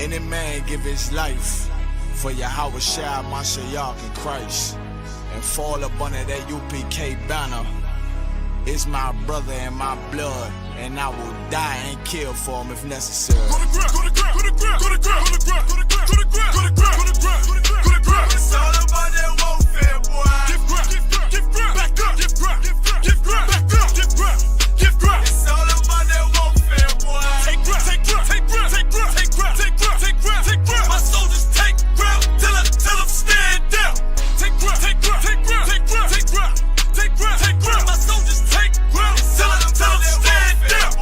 Any man give his life for Yahweh Shai, Mashiach, and Christ, and fall up under that UPK banner. It's my brother and my blood, and I will die and kill for him if necessary. Go to ground, go to ground, go to ground, go to ground, go to ground, go to ground, go to ground, go to ground, go to ground, go to ground. It's all about that warfare, boy. Give ground, give ground, back up, give ground, give ground, back up, give ground, give ground. It's all about that warfare, boy. Take ground, take ground, take ground, take ground, take ground, take ground, take ground, take ground. My soldiers take ground till them stand down. Take ground, take ground, take ground, take ground, take ground, take ground, take ground. My soldiers take ground till them stand down.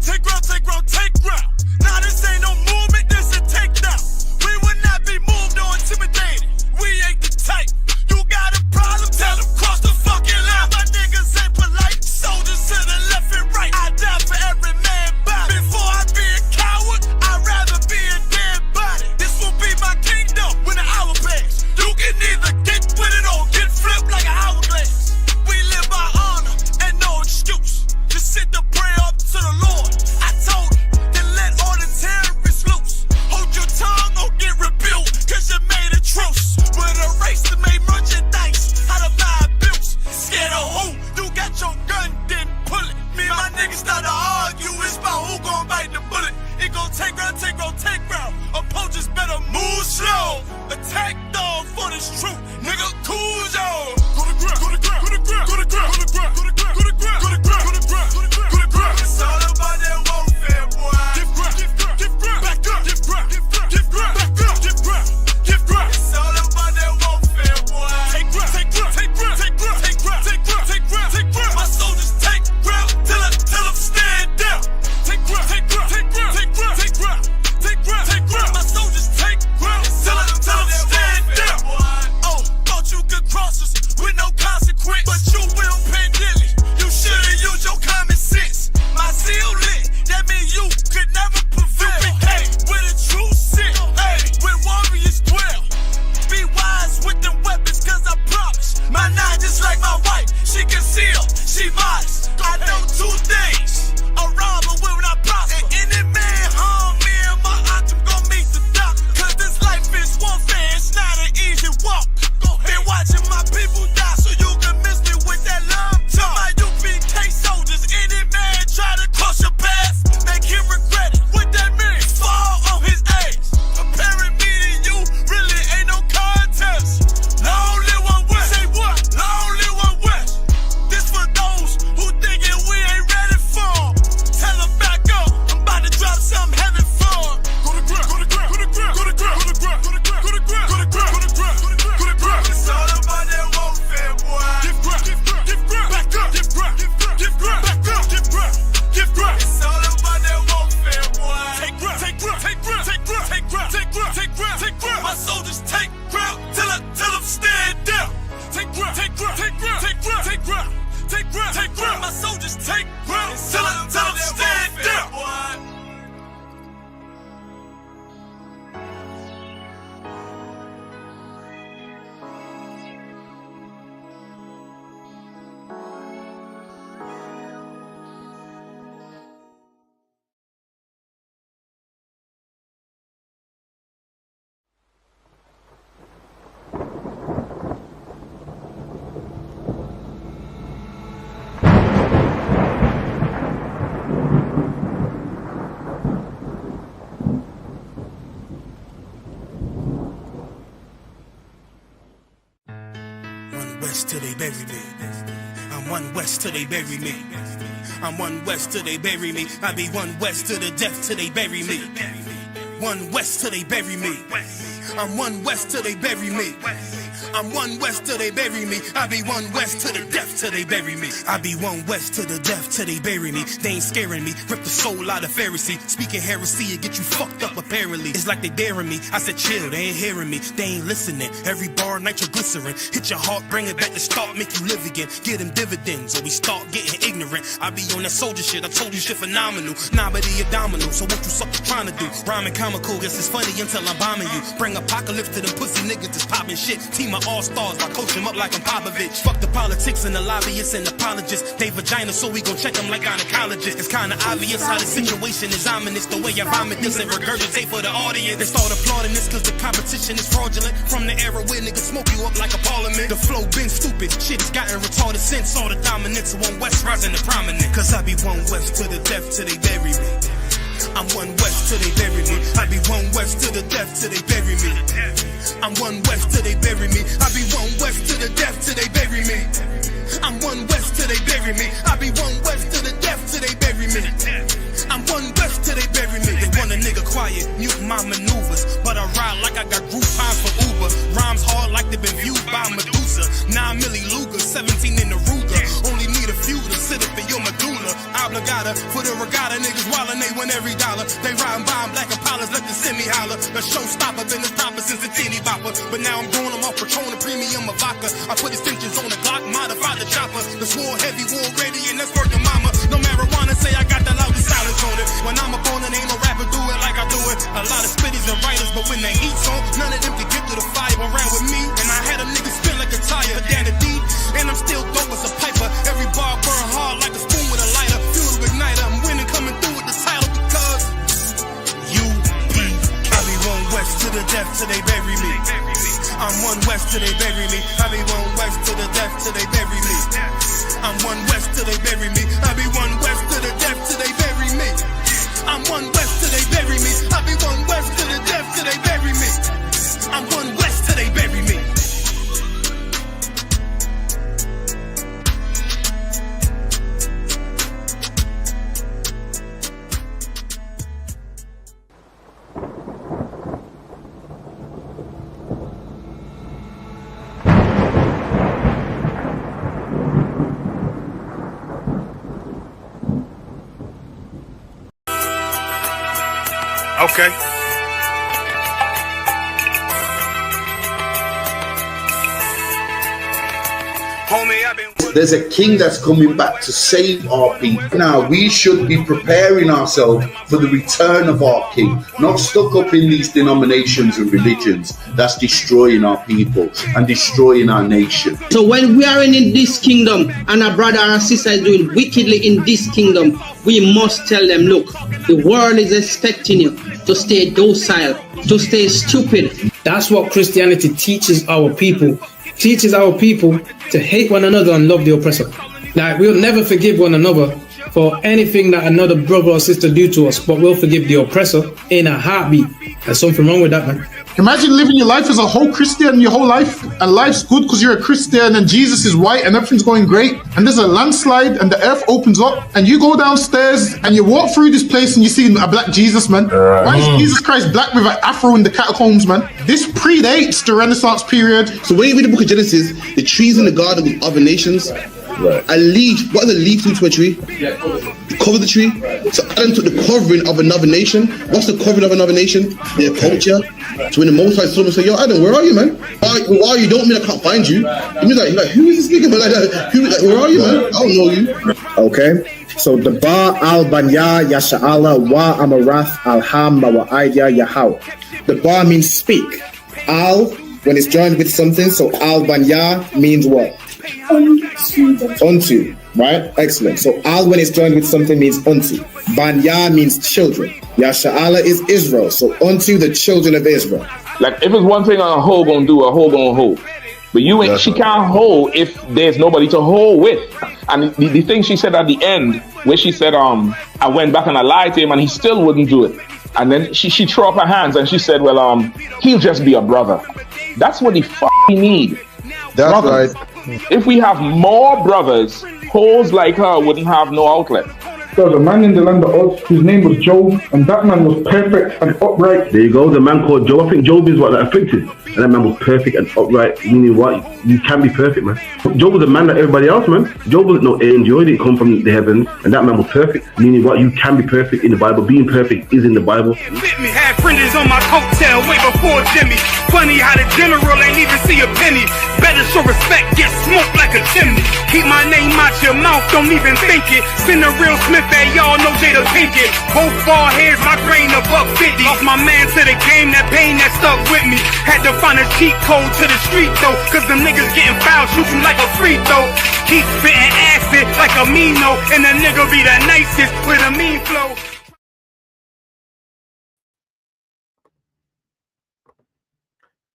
Take ground, take ground, take ground. Now this ain't no movement, this a takedown. We will not be moved or intimidated. We ain't the type. You got a problem, tell them cross the fucking line. My niggas ain't polite. Soldiers to the left and right. I die for every man body. Before I be a coward, I'd rather be a dead body. This will be my kingdom when the hour pass. You can either get with it or get flipped like an hourglass. We live by honor and no excuse. Just sit the prayer up to the Lord. I told him, then let all the terrorists loose. Hold your tongue or get rebuked, cause you made a truce. With a race to make merchandise out of my abuse. Scared of who? You got your gun, then pull it. Me and my niggas start to argue, it's about who gon' bite the bullet. It gon' take round, take round, take round. Opponents better move slow. Attack dog for this truth, nigga, cool zone. Go to ground, go to ground, go to ground, go to ground, go to ground, go to ground, go to ground, go to ground, go to ground, go to ground. It's all about that warfare, boy. Give ground, give ground, back up, give ground, give ground, back up, give ground, give ground. It's all about that warfare, boy. Take ground, take ground, take ground, take ground, take ground, take ground, take ground, take ground. My soldiers take ground till them stand down. Take ground, take ground, take ground, take ground, take ground, take ground, take ground. My soldiers take ground till them stand down. Oh, thought you could cross us with no consequence, but you will pay dearly. You should've used your common sense. My zeal lit, that means you could never prevail. Hey, with a true sit, hey, with warriors dwell. Be wise with them weapons, cause I promise. My nine just like my wife, she concealed, she modest. I know two things, a robber will not prosper. And any man harm me and my aunt, I'm gon' meet the doctor. Cause this life is warfare, it's not an easy walk. Been watching my people die, so you can miss me with that love talk. My UPK soldiers, any man try to cross your path, make him regret it. What that mean? Fall on his ass. Comparing me to you really ain't no contest. Long live one West. Say what? Long live one West. This for those who thinking we ain't ready for. Tell them back up. I'm about to drop something heavy for. Go to ground, go to ground, go to ground, go to ground, go to ground, go to ground, go to ground, go to ground, go to ground, go to ground. It's all about that warfare, boy. Give ground, give ground, back up, give ground, give ground, back up, give ground, give ground. It's all about that warfare, boy. Take ground, take ground, take ground, take ground, take ground, take ground, take ground, take ground. My soldiers take ground till them stand down. Take ground, take ground, take ground, take ground, take ground, take ground, take ground. My soldiers take ground till them stand down. West till they bury me. I'm one West till they bury me. I'm one West till they bury me. I be one West to the death till they bury me. One West till they bury me. I'm one West till they bury me. I'm one West till they bury me. I be one West to the death till they bury me. I be one West to the death till they bury me. They ain't scaring me. Rip the soul out of Pharisee. Speaking heresy and get you fucked up apparently. It's like they daring me. I said chill, they ain't hearing me. They ain't listening. Every bar nitroglycerin. Hit your heart, bring it back to start, make you live again. Get them dividends or we start getting ignorant. I be on that soldier shit. I told you shit phenomenal. Nah, but he a domino. So what you suckers trying to do? Rhyming comical. Guess it's funny until I'm bombing you. Bring apocalypse to them pussy niggas that's popping shit. Team my all-stars. I coach them up like I'm Popovich. Fuck the politics and the lobbyists and apologists. They vagina, so we gon' check them like gynecologists. It's kinda obvious how the situation is ominous. The way I vomit this and regurgitate for the audience. They start applauding this cause the competition is fraudulent. From the era where niggas smoke you up like a parliament. The flow been stupid, shit has gotten retarded since all the dominance of one West rising to prominent. Cause I be one West to the death till they bury me. I'm one West till they bury me. I be one West to the death till they bury me. I'm one West till they bury me. I be one West to the death till they bury me. I'm one West till they bury me. I be one West to the death till they bury me. I'm one West till they bury me. They want a nigga quiet, mute my maneuvers, but I ride like I got Groupon for Uber. Rhymes hard like they've been viewed by Medusa. 9 milli Luger, 17 in the Ruger. Only need a few to sit up in your medulla. Obligata for the regatta, niggas wildin', they win every dollar. They riding by in black Impalas, let the semi holler. The showstopper been the proper since the teeny bopper, but now I'm going them off Patron, a premium of vodka. I put extensions on the Glock, modified the chopper. The swore heavy, war ready, and that's working mama. No marijuana, say I got the loudest silence on it. When I'm up on it, ain't no rapper do it like I do it. A lot of spitties and writers, but when they eat on, none of them can get to the fire around with me. And I had a nigga spin like a tire, down the deep, and I'm still dope as a piper. Every bar burn hard like a spoon with a lighter. Fuel to igniter, I'm winning, coming through with the title because UPK. I be one West to the death till they bury me. I'm one West till they bury me. I be one West to the death till they bury me. I'm one West till they bury me. I be one West to the death till they bury me. I'm one West till they bury me. I be one West to the death till they bury me. I'm one West till they bury me. Okay. There's a king that's coming back to save our people. Now we should be preparing ourselves for the return of our king, not stuck up in these denominations and religions that's destroying our people and destroying our nation. So when we are in this kingdom and our brother and sister is doing wickedly in this kingdom, we must tell them, look, the world is expecting you to stay docile, to stay stupid. That's what Christianity teaches our people. Teaches our people to hate one another and love the oppressor. Like, we'll never forgive one another for anything that another brother or sister do to us, but we'll forgive the oppressor in a heartbeat. There's something wrong with that, man. Imagine living your life as a whole Christian your whole life, and life's good because you're a Christian and Jesus is white and everything's going great, and there's a landslide and the earth opens up and you go downstairs and you walk through this place and you see a black Jesus, man. Why is Jesus Christ black with an afro in the catacombs, man? This predates the Renaissance period. So when you read the book of Genesis, the trees in the garden with other nations, a leaf, what does a leaf do to a tree? You cover the tree. So Adam took the covering of another nation. What's the covering of another nation? Their culture. So when the Most High saw him and said, yo, Adam, where are you, man? Why are you? Don't mean I can't find you. He was like, who is this nigga? Like that. Where are you, man? I don't know you. Okay. So the Ba al Banya Yasha'ala wa Amarath al-Ham wa Idea Yahau. The Ba means speak. Al, when it's joined with something, so al Banya means what? Unto, right? Excellent. So al when it's joined with something means unto. Banya means children. Yasha'ala is Israel. So unto the children of Israel. Like if it's one thing a hoe gonna do, a hoe gonna hold. But you ain't, she can't hold if there's nobody to hold with. And the thing she said at the end, where she said, I went back and I lied to him and he still wouldn't do it. And then she threw up her hands and she said, well, he'll just be a brother. That's what he need. That's brothers. right. If we have more brothers, hoes like her wouldn't have no outlet. There was a man in the land of Oz whose name was Job, and that man was perfect and upright. There you go, the man called Job. I think Job is what that afflicted. And that man was perfect and upright, meaning what? You can be perfect, man. Job was a man like everybody else, man. Job wasn't no angel, he didn't come from the heavens. And that man was perfect, meaning what? You can be perfect in the Bible. Being perfect is in the Bible. Fit me, had friends on my coattail way before Jimmy. Funny how the general ain't even see a penny. Better show respect, get smoked like a chimney. Keep my name out your mouth, don't even think it. Send a real Smith at y'all know Jada Pinkett. Both ball heads, my brain a $150. Lost my man to the game, that pain that stuck with me. Had to find a cheat code to the street though, cause them niggas getting foul, shoot you like a free throw. Keep spitting acid like a Mino, and the nigga be the nicest with a mean flow.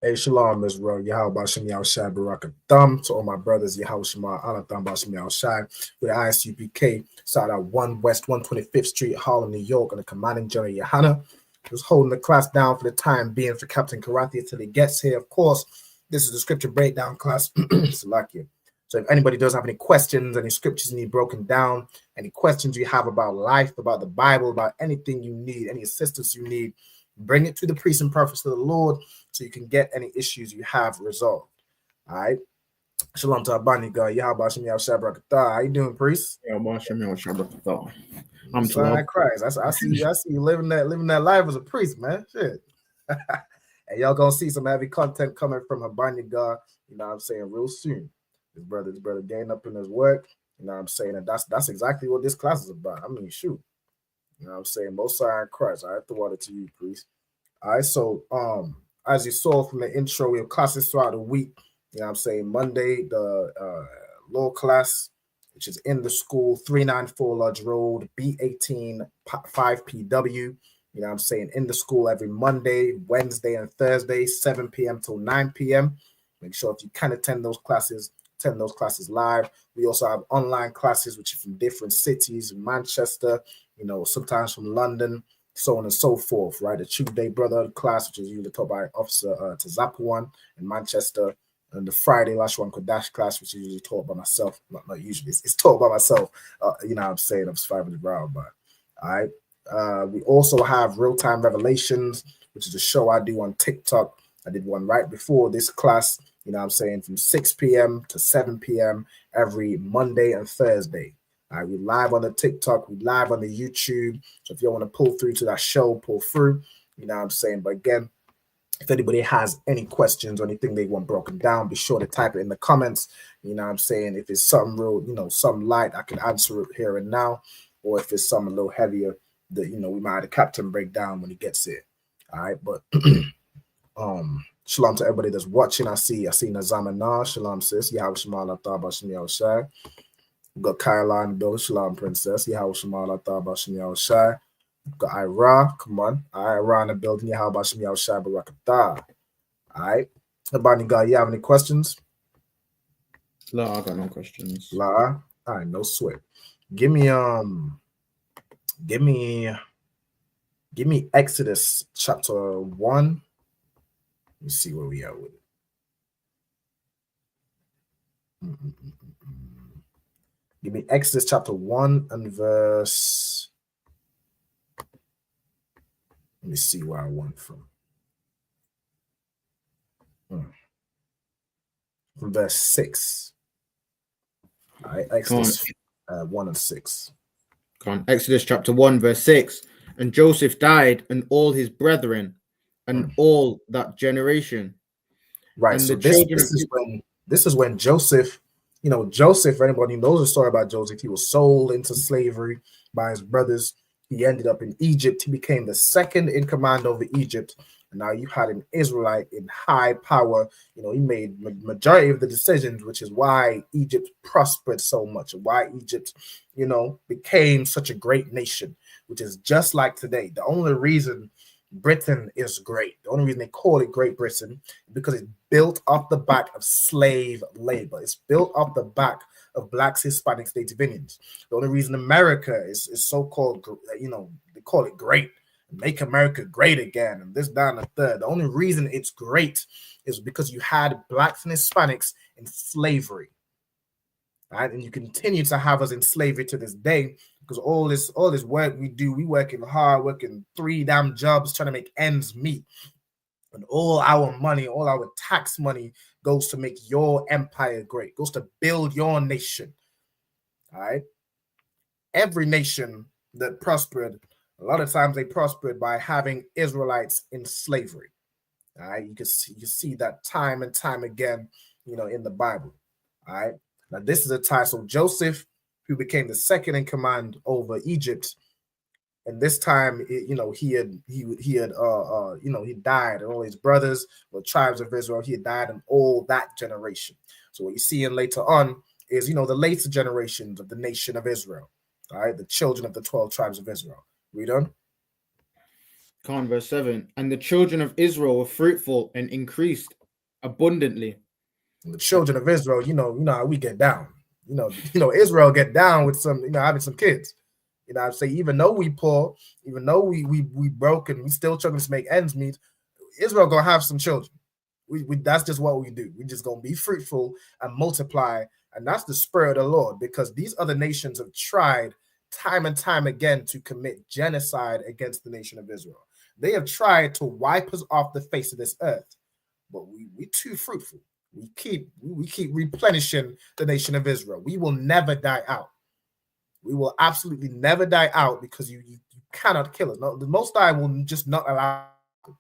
Hey, shalom, Israel. Yahweh Bashem Yahushai Barakatham. To all my brothers, Yahweh Shema Anatham Bashem Yahushai. With the ISUPK, started at 1 West 125th Street, Harlem, New York, on the commanding General Yohana. Was holding the class down for the time being for Captain Karathi till he gets here. Of course, this is the scripture breakdown class. Salakia. So if anybody does have any questions, any scriptures you need broken down, any questions you have about life, about the Bible, about anything you need, any assistance you need, bring it to the priests and prophets of the Lord so you can get any issues you have resolved. All right. Shalom to Abani God. Yahweh Shem Yahushua Barakatah. How you doing, priest? Yahweh Shem Yahushua Barakatah. I'm Son Christ. I see you living that life as a priest, man. Shit. And y'all gonna see some heavy content coming from Abani God, you know what I'm saying, real soon. His brother getting up in his work, you know what I'm saying, and that's exactly what this class is about. I mean, shoot. You know what I'm saying? Most High in Christ. I have to water to you, priest. All right, so as you saw from the intro, we have classes throughout the week. You know what I'm saying? Monday, the law class, which is in the school, 394 Lodge Road, B18 5PW. You know what I'm saying? In the school every Monday, Wednesday, and Thursday, 7 p.m. till 9 p.m. Make sure if you can attend those classes live. We also have online classes, which are from different cities, Manchester, you know, sometimes from London, so on and so forth, right? The Tuesday Brotherhood class, which is usually taught by Officer Tazapuan in Manchester, and the Friday Lashwan Kodash class, which is usually taught by myself. Not usually, it's taught by myself. You know what I'm saying? I'm surviving the ground, but all right. We also have Real-Time Revelations, which is a show I do on TikTok. I did one right before this class, you know what I'm saying, from 6 p.m. to 7 p.m. every Monday and Thursday. All right, we live on the TikTok, we live on the YouTube. So if you want to pull through to that show, pull through, you know what I'm saying. But again, if anybody has any questions or anything they want broken down, be sure to type it in the comments. You know what I'm saying. If it's something real, you know, some light, I can answer it here and now. Or if it's something a little heavier, that, you know, we might have the captain break down when he gets here. All right, but shalom to everybody that's watching. I see Nazama Na, shalom sis. Yahweh Shema Taba Shemiel Shai. We got Kyla in the building, shalom princess. Yahweh Shema Taba Shemiel Shai. We got Ira, come on. Ira in the building, Yahweh Shemiel Shai Barakatah. All right. Everybody got, you have any questions? No, I got no questions. La, all right, no sweat. Give me Exodus chapter 1. Let me see where we are with it. Give me Exodus chapter 1 and verse. Let me see where I want from. From verse 6. All right, Exodus 1 and 6. Come on, Exodus chapter 1, verse 6. And Joseph died, and all his brethren, and all that generation. Right. And so this is when Joseph, you know, Joseph, for anybody who knows the story about Joseph, he was sold into slavery by his brothers. He ended up in Egypt. He became the second in command over Egypt. And now you had an Israelite in high power. You know, he made majority of the decisions, which is why Egypt prospered so much, and why Egypt, you know, became such a great nation, which is just like today. The only reason Britain is great, the only reason they call it Great Britain, is because it's built off the back of slave labor. It's built off the back of blacks, Hispanics, Native Indians. The only reason America is so-called, you know, they call it great, make America great again, and this, down the third. The only reason it's great is because you had blacks and Hispanics in slavery, right? And you continue to have us in slavery to this day, because all this work we do, we working hard, working 3 damn jobs, trying to make ends meet. And all our money, all our tax money goes to make your empire great, goes to build your nation. All right. Every nation that prospered, a lot of times they prospered by having Israelites in slavery. All right. You can see that time and time again. in the Bible. All right. Now this is a time. So Joseph, who became the second in command over Egypt, and this time, he died, and all his brothers, the tribes of Israel, he had died in all that generation. So what you see in later on is, the later generations of the nation of Israel. All right, the children of the 12 tribes of Israel. Read on. Verse 7. And the children of Israel were fruitful and increased abundantly. And the children of Israel, how we get down. Israel get down with some, having some kids. I'd say even though we poor, even though we broke and we still struggling to make ends meet, Israel gonna have some children. We that's just what we do. We just gonna be fruitful and multiply, and that's the spirit of the Lord. Because these other nations have tried time and time again to commit genocide against the nation of Israel. They have tried to wipe us off the face of this earth, but we too fruitful. We keep replenishing the nation of Israel. We will never die out. We will absolutely never die out, because you cannot kill us. No, the Most High will just not allow it.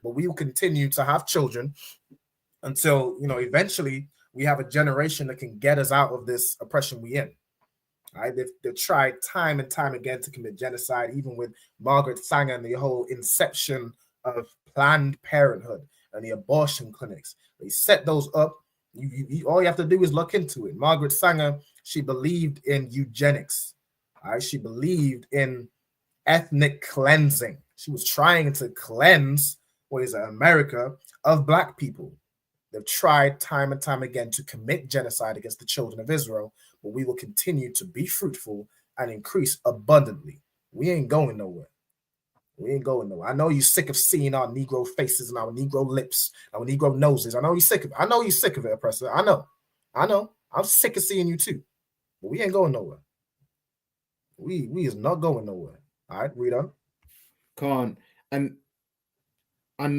But we will continue to have children until, eventually we have a generation that can get us out of this oppression we in. All right? They've tried time and time again to commit genocide, even with Margaret Sanger and the whole inception of Planned Parenthood and the abortion clinics. They set those up. All you have to do is look into it. Margaret Sanger, she believed in eugenics. All right? She believed in ethnic cleansing. She was trying to cleanse America of Black people. They've tried time and time again to commit genocide against the children of Israel, but we will continue to be fruitful and increase abundantly. We ain't going nowhere. We ain't going nowhere. I know you're sick of seeing our Negro faces and our Negro lips, our Negro noses. I know you're sick of it. I know you're sick of it, oppressor. I know. I'm sick of seeing you too. But we ain't going nowhere. We is not going nowhere. All right, read on. Can't. And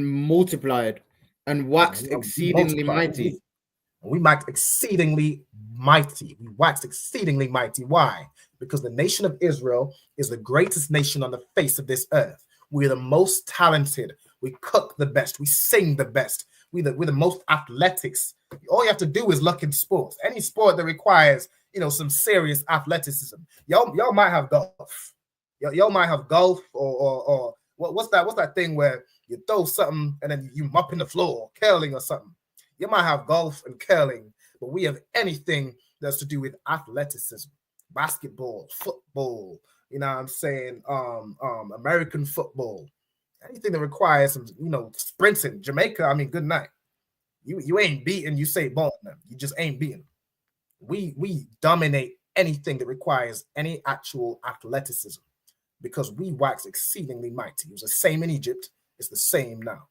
multiplied and waxed exceedingly mighty. We waxed exceedingly mighty. We waxed exceedingly mighty. Why? Because the nation of Israel is the greatest nation on the face of this earth. We're the most talented. We cook the best. We sing the best. We're the most athletics. All you have to do is look in sports. Any sport that requires, some serious athleticism. Y'all might have golf. Y'all might have golf or what's that thing where you throw something and then you mop in the floor, curling or something. You might have golf and curling, but we have anything that's to do with athleticism, basketball, football, American football, anything that requires some, sprinting. Jamaica, good night. You ain't beating Usain Bolt, man. You just ain't beating. We dominate anything that requires any actual athleticism, because we wax exceedingly mighty. It was the same in Egypt. It's the same now.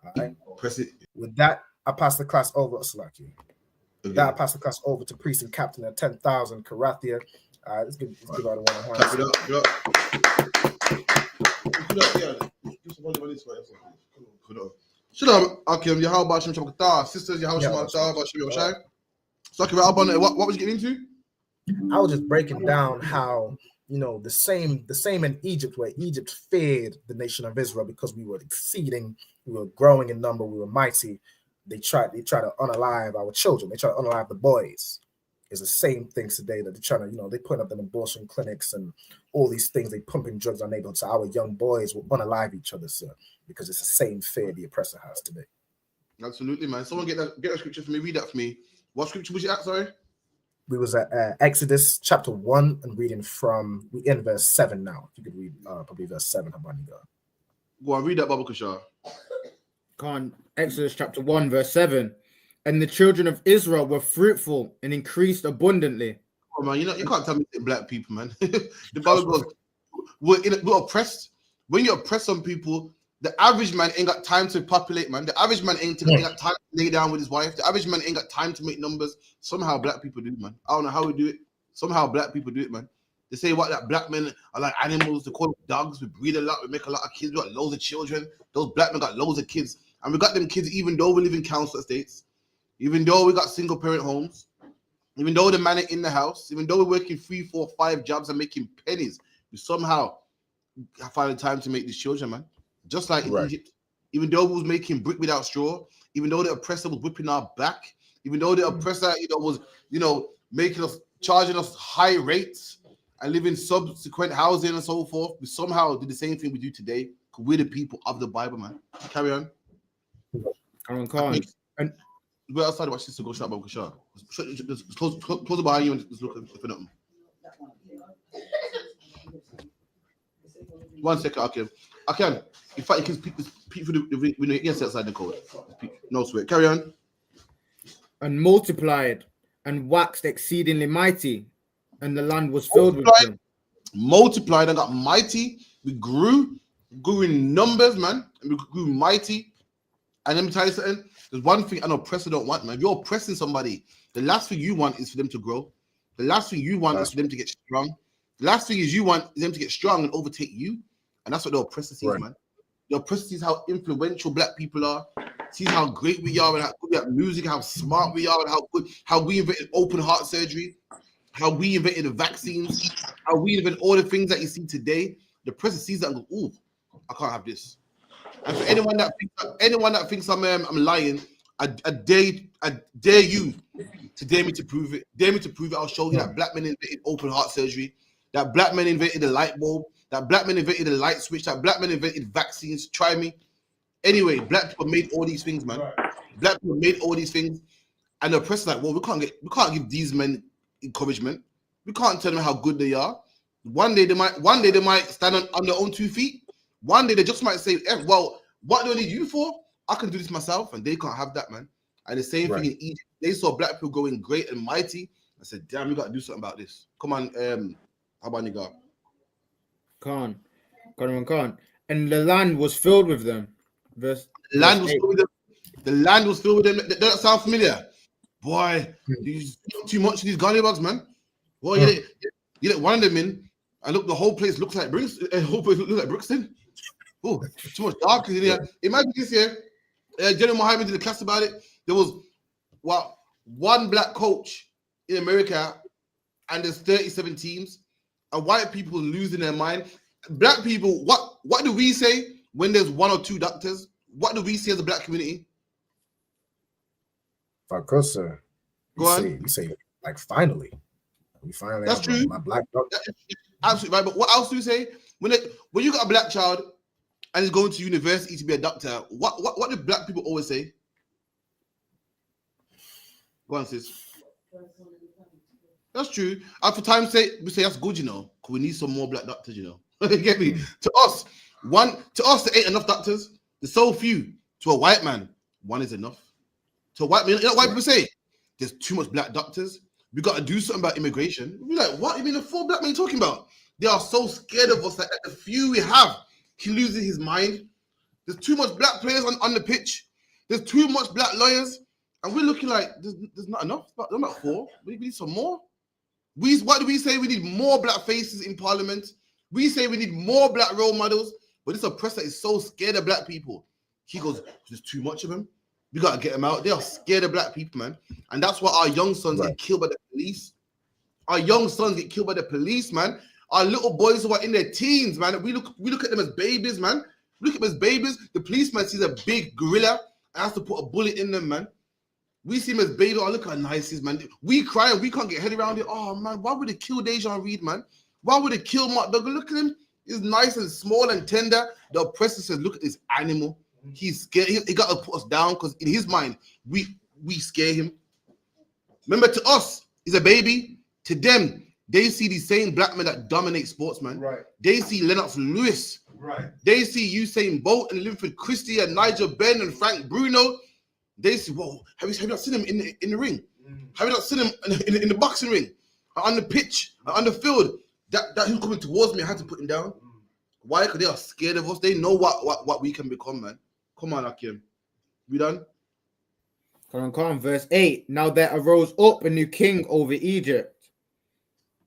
All right. Press it. With that, I pass the class over to Slaki. With that, I pass the class over to Priest and Captain at 10,000, Karathia. All right, let's give out a one. Clap it up. Shalom, Akim, Yahal Bashim Chokata, sisters, Yahal Shemata, Bashim Yoshai. So, what was you getting into? I was just breaking down how, the same in Egypt, where Egypt feared the nation of Israel because we were exceeding, we were growing in number, we were mighty. They try to unalive our children. They try to unalive the boys. It's the same things today that they're trying to, they put up in abortion clinics and all these things. They pumping drugs on neighborhoods. So our young boys will unalive each other, sir, because it's the same fear the oppressor has today. Absolutely, man. Someone get that scripture for me. Read that for me. What scripture was you at? Sorry. We was at Exodus chapter 1 and reading from, we in verse 7 now. If you could read probably verse 7. Go on, read that, Baba Kushar. Exodus chapter 1 verse 7. And the children of Israel were fruitful and increased abundantly. Oh man, you can't tell me Black people, man. The Bible goes, we're oppressed. When you oppress some people, the average man ain't got time to populate, man. The average man ain't got time to lay down with his wife. The average man ain't got time to make numbers. Somehow Black people do it, man. I don't know how we do it. Somehow Black people do it, man. They say that Black men are like animals. They call them dogs. We breed a lot. We make a lot of kids. We got loads of children. Those Black men got loads of kids. And we got them kids even though we live in council estates, even though we got single parent homes, even though the man is in the house, even though we're working 3, 4, 5 jobs and making pennies, we somehow find the time to make these children, man. Just like in Egypt, even though we was making brick without straw, even though the oppressor was whipping our back, even though the oppressor, was, making us, charging us high rates and living subsequent housing and so forth. We somehow did the same thing we do today. Because we're the people of the Bible, man. Carry on. And we're outside. Watch this to go shut up, shut. Just close the behind you and just look for nothing. 1 second, okay. I can. In fact, you can peek through the window. Yes, outside the code. No sweat. Carry on. And multiplied and waxed exceedingly mighty, and the land was filled with them. Multiplied and got mighty. We grew in numbers, man, and we grew mighty. And let me tell you something. There's one thing an oppressor don't want, man. If you're oppressing somebody, the last thing you want is for them to grow. The last thing you want is for them to get strong. The last thing is you want them to get strong and overtake you. And that's what the oppressor sees, man. The oppressor sees how influential black people are, sees how great we are and how good we are at music, how smart we are, and how we invented open heart surgery, how we invented the vaccines, how we invented all the things that you see today. The oppressor sees that and goes, ooh, I can't have this. And for anyone that thinks I'm lying, I dare you to dare me to prove it. Dare me to prove it. I'll show you that black men invented open heart surgery, that black men invented the light bulb, that black men invented the light switch, that black men invented vaccines. Try me. Anyway, black people made all these things, man. Black people made all these things, and the press is like, well, we can't give these men encouragement. We can't tell them how good they are. One day they might stand on their own 2 feet. One day they just might say, well, what do I need you for? I can do this myself, and they can't have that, man. And the same thing in Egypt. They saw black people growing great and mighty. I said, damn, we got to do something about this. Come on, how about you go? Khan. And the land was filled with them. The land was filled with them. Does that sound familiar? Boy, you too much of these gollywogs, man. Boy, you let one of them in, and look, the whole place looks like Brixton. Brixton. Oh, too much dark in here. Imagine this here. General Mohammed did a class about it. There was one black coach in America, and there's 37 teams, and white people losing their mind. Black people, what do we say when there's 1 or 2 doctors? What do we say as a black community? Of course, sir. We say like finally. We finally. That's true. My black doctor. Absolutely right. But what else do we say when you got a black child and he's going to university to be a doctor? What do black people always say? Go on, sis. That's true. And for time's sake, we say that's good, because we need some more black doctors, You get me? To us, there ain't enough doctors. There's so few. To a white man, 1 is enough. To a white man, white people say there's too much black doctors. We got to do something about immigration. We're like, what? You mean the 4 black men you're talking about? They are so scared of us that the few we have, he loses his mind. There's too much black players on the pitch. There's too much black lawyers, and we're looking like there's not enough. There's not 4. We need some more. What do we say? We need more black faces in parliament. We say we need more black role models, but this oppressor is so scared of black people. He goes, there's too much of them. We got to get them out. They are scared of black people, man. And that's why our young sons get killed by the police. Our young sons get killed by the police, man. Our little boys who are in their teens, man. We look at them as babies, man. We look at them as babies. The policeman sees a big gorilla and has to put a bullet in them, man. We see him as baby. Oh, look how nice he is, man. We cry and we can't get head around it. Oh, man, why would they kill Dejan Reed, man? Why would they kill Mark Duggan? Look at him. He's nice and small and tender. The oppressor says, look at this animal. He's scared. He got to put us down because in his mind, we scare him. Remember, to us, he's a baby. To them, they see the same black men that dominate sports, man. Right. They see Lennox Lewis. Right. They see Usain Bolt and Linford Christie and Nigel Benn and Frank Bruno. They say, whoa, have you not seen him in the ring? Have you not seen him in the boxing ring? On the pitch, on the field? That he was coming towards me, I had to put him down. Why? Because they are scared of us. They know what we can become, man. Come on, Akim. We done? Come on, verse 8. Now there arose up a new king over Egypt,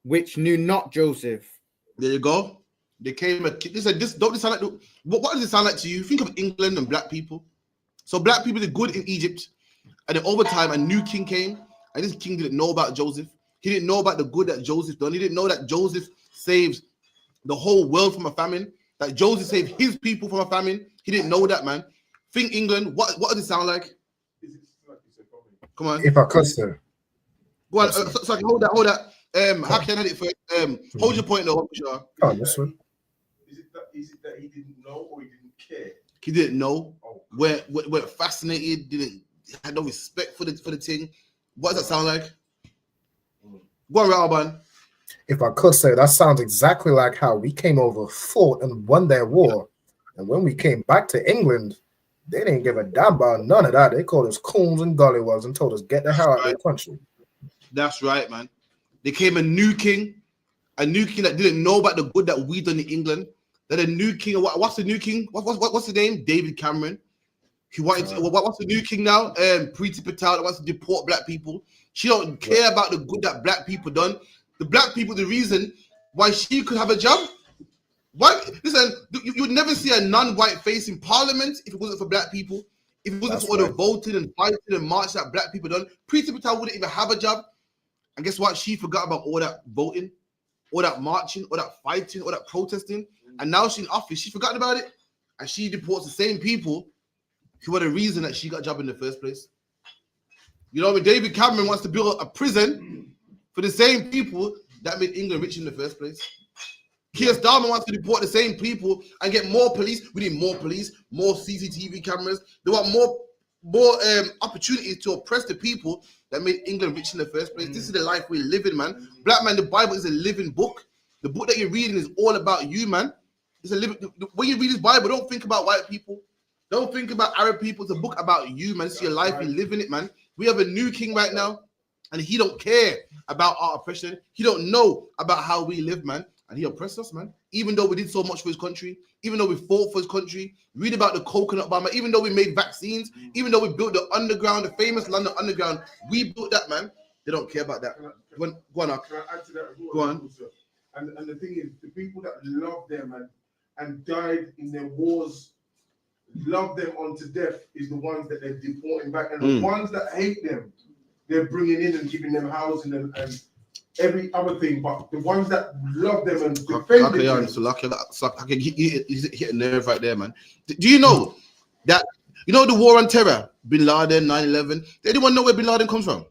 which knew not Joseph. There you go. They came. They said, don't this sound like? What does it sound like to you? Think of England and black people. So black people did good in Egypt, and then over time a new king came, and this king didn't know about Joseph. He didn't know about the good that Joseph done. He didn't know that Joseph saves the whole world from a famine. That Joseph saved his people from a famine. He didn't know that, man. Think England. What does it sound like? Come on. If I could, sir. Go on. So I can hold that. How can I hit it first? Hold your point though, sure. Oh, this one. Is it that he didn't know or he didn't care? He didn't know. We're fascinated. Had no respect for the thing. What does that sound like? Go on, Alban. If I could say, that sounds exactly like how we came over, fought, and won their war. And when we came back to England, they didn't give a damn about none of that. They called us coons and gollywogs and told us, get the hell out of their country. That's right, man. They came a new king that didn't know about the good that we done in England. That a new king, what's the new king? What's the name? David Cameron. He wanted to, what's the new king now? Preeti Patel that wants to deport black people. She don't care about the good that black people done. The black people, the reason why she could have a job. Why? Listen, you would never see a non-white face in parliament if it wasn't for black people. If it wasn't for all the voting and fighting and march that black people done, Preeti Patel wouldn't even have a job. And guess what? She forgot about all that voting, all that marching, all that fighting, all that protesting. And now she's in office. She forgot about it. And she deports the same people who were the reason that she got a job in the first place. You know what I mean? David Cameron wants to build a prison for the same people that made England rich in the first place. Keir Starmer wants to deport the same people and get more police. We need more police, more CCTV cameras. They want more opportunities to oppress the people that made England rich in the first place. This is the life we live in, man. Black man, the Bible is a living book. The book that you're reading is all about you, man. It's a living. When you read this Bible, don't think about white people. Don't think about Arab people. It's a book about you, man. It's your life. You live in it, man. We have a new king right now, and he don't care about our oppression. He don't know about how we live, man. And he oppressed us, man. Even though we did so much for his country, even though we fought for his country, read about the coconut bomber, even though we made vaccines, even though we built the underground, the famous London Underground, we built that, man. They don't care about that. Go on, Can I add to that? Go on. And the thing is, the people that love them and died in their wars, love them unto death, is the ones that they're deporting back. And the ones that hate them, they're bringing in and giving them housing and every other thing. But the ones that love them and defend them. So I can hit a nerve right there, man. Do you know that, the war on terror, Bin Laden, 9/11? Did anyone know where Bin Laden comes from?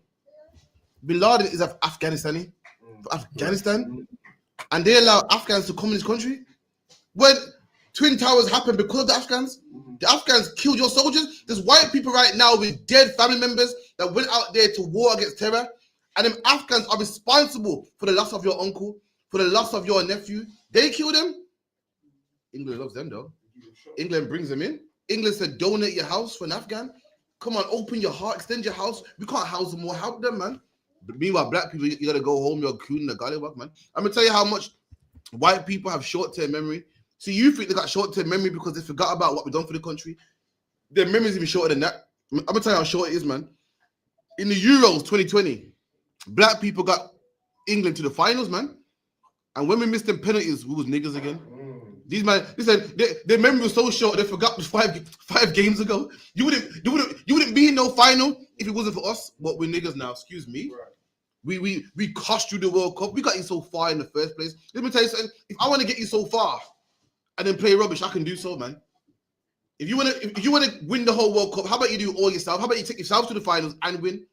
Bin Laden is Afghanistani. Afghanistan. And they allow Afghans to come in this country. When Twin Towers happened because of the Afghans killed your soldiers. There's white people right now with dead family members that went out there to war against terror. And them Afghans are responsible for the loss of your uncle, for the loss of your nephew. They kill them. England loves them, though. England brings them in. England said, donate your house for an Afghan. Come on, open your heart, extend your house. We can't house them more. Help them, man. But meanwhile, black people, you got to go home. You're a coon in the gollywog, man. I'm going to tell you how much white people have short-term memory. See, you think they got short-term memory because they forgot about what we've done for the country. Their memory is even shorter than that. I'm going to tell you how short it is, man. In the Euros 2020, black people got England to the finals, man. And when we missed them penalties, we was niggas again. These man, listen, their memory was so short they forgot five games ago. You wouldn't be in no final if it wasn't for us. But we're niggas now. Excuse me. Right. We cost you the World Cup. We got you so far in the first place. Let me tell you something. If I want to get you so far and then play rubbish, I can do so, man. If you want to win the whole World Cup, how about you do all yourself? How about you take yourself to the finals and win?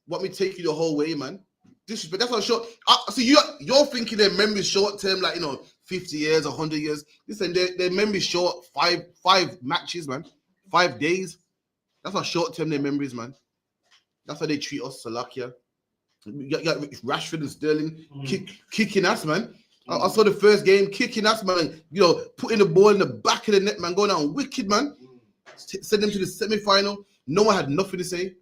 Want me to take you the whole way, man? Disrespect. That's not short. See, you're thinking their memory short term, like 50 years, 100 years. Listen, their memory short. Five matches, man. 5 days. That's how short term their memories, man. That's how they treat us, Salakia. You got Rashford and Sterling kicking ass, man. I saw the first game kicking ass, man. Putting the ball in the back of the net, man. Going down wicked, man. Send them to the semi-final. No one had nothing to say.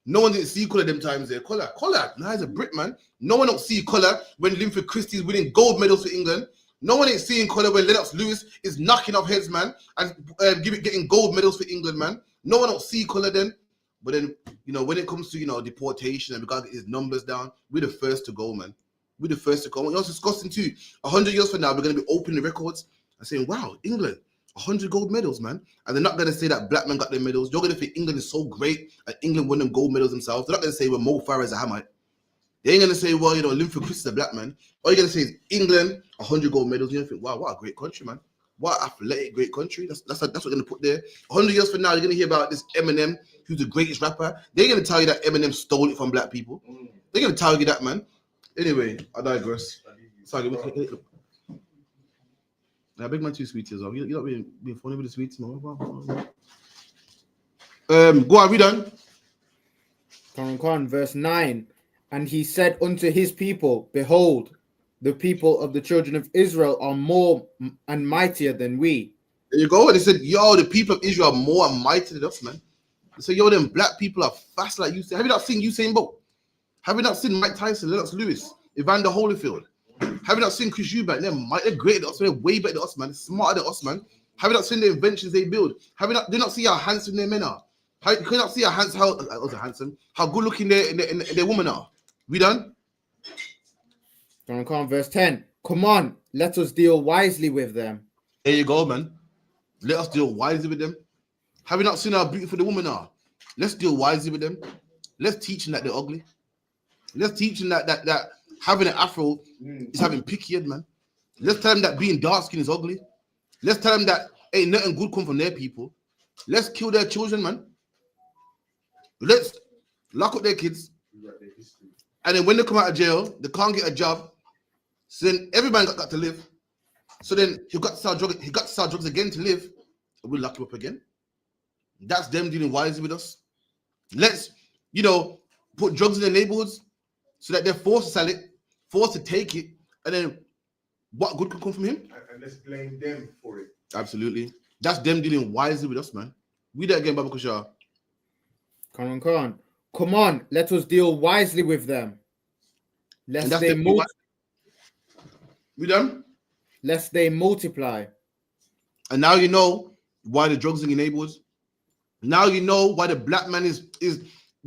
No one didn't see colour them times there. Colour. Now he's a Brit, man. No one don't see colour when Linford Christie's winning gold medals for England. No one ain't seeing colour when Lennox Lewis is knocking off heads, man, and getting gold medals for England, man. No one don't see colour then. But then, when it comes to, deportation and we got to get his numbers down, we're the first to go, man. We're the first to go. What's disgusting too, 100 years from now, we're going to be opening the records and saying, wow, England, 100 gold medals, man. And they're not going to say that black men got their medals. You're going to think England is so great and England won them gold medals themselves. They're not going to say, well, Mo Farah's a Hamite. They ain't going to say, well, Linford Christie is a black man. All you're going to say is England, 100 gold medals. You're going to think, wow, what a great country, man. What athletic great country. That's what they're going to put there. 100 years from now, you're going to hear about this Eminem who's the greatest rapper. They're gonna tell you that Eminem stole it from black people. They're gonna tell you that, man. Anyway, I digress. Sorry, I big man too sweet as well. You're not being funny with the sweets, no. Go on, read on. Quran, verse 9. And he said unto his people, behold, the people of the children of Israel are more and mightier than we. There you go. And they said, yo, the people of Israel are more and mightier than us, man. They said, yo, them black people are fast like you. Have you not seen Usain Bolt? Have you not seen Mike Tyson, Lennox Lewis, Evander Holyfield? Have you not seen Chris Eubank? They're greater than us. They're way better than us, man. Smarter than us, man. Have you not seen the inventions they build? Have you not? Do you not see how handsome their men are? How you not see how handsome, how good looking their women are? We done? Quran, verse 10. Come on, let us deal wisely with them. There you go, man. Let us deal wisely with them. Have you not seen how beautiful the women are? Let's deal wisely with them. Let's teach them that they're ugly. Let's teach them that having an afro is having picky head, man. Let's tell them that being dark skin is ugly. Let's tell them that ain't nothing good come from their people. Let's kill their children, man. Let's lock up their kids. And then when they come out of jail, they can't get a job. So then every man got to live. So then he got to sell drugs again to live. And we'll lock him up again. That's them dealing wisely with us. Let's, put drugs in their neighborhoods so that they're forced to sell it, forced to take it, and then what good could come from him? And let's blame them for it. Absolutely. That's them dealing wisely with us, man. Read that again, Baba Kushar. Quran. Come on, let us deal wisely with them. Lest they multiply. And now you know why the drugs in your neighborhoods. Now you know why the black man is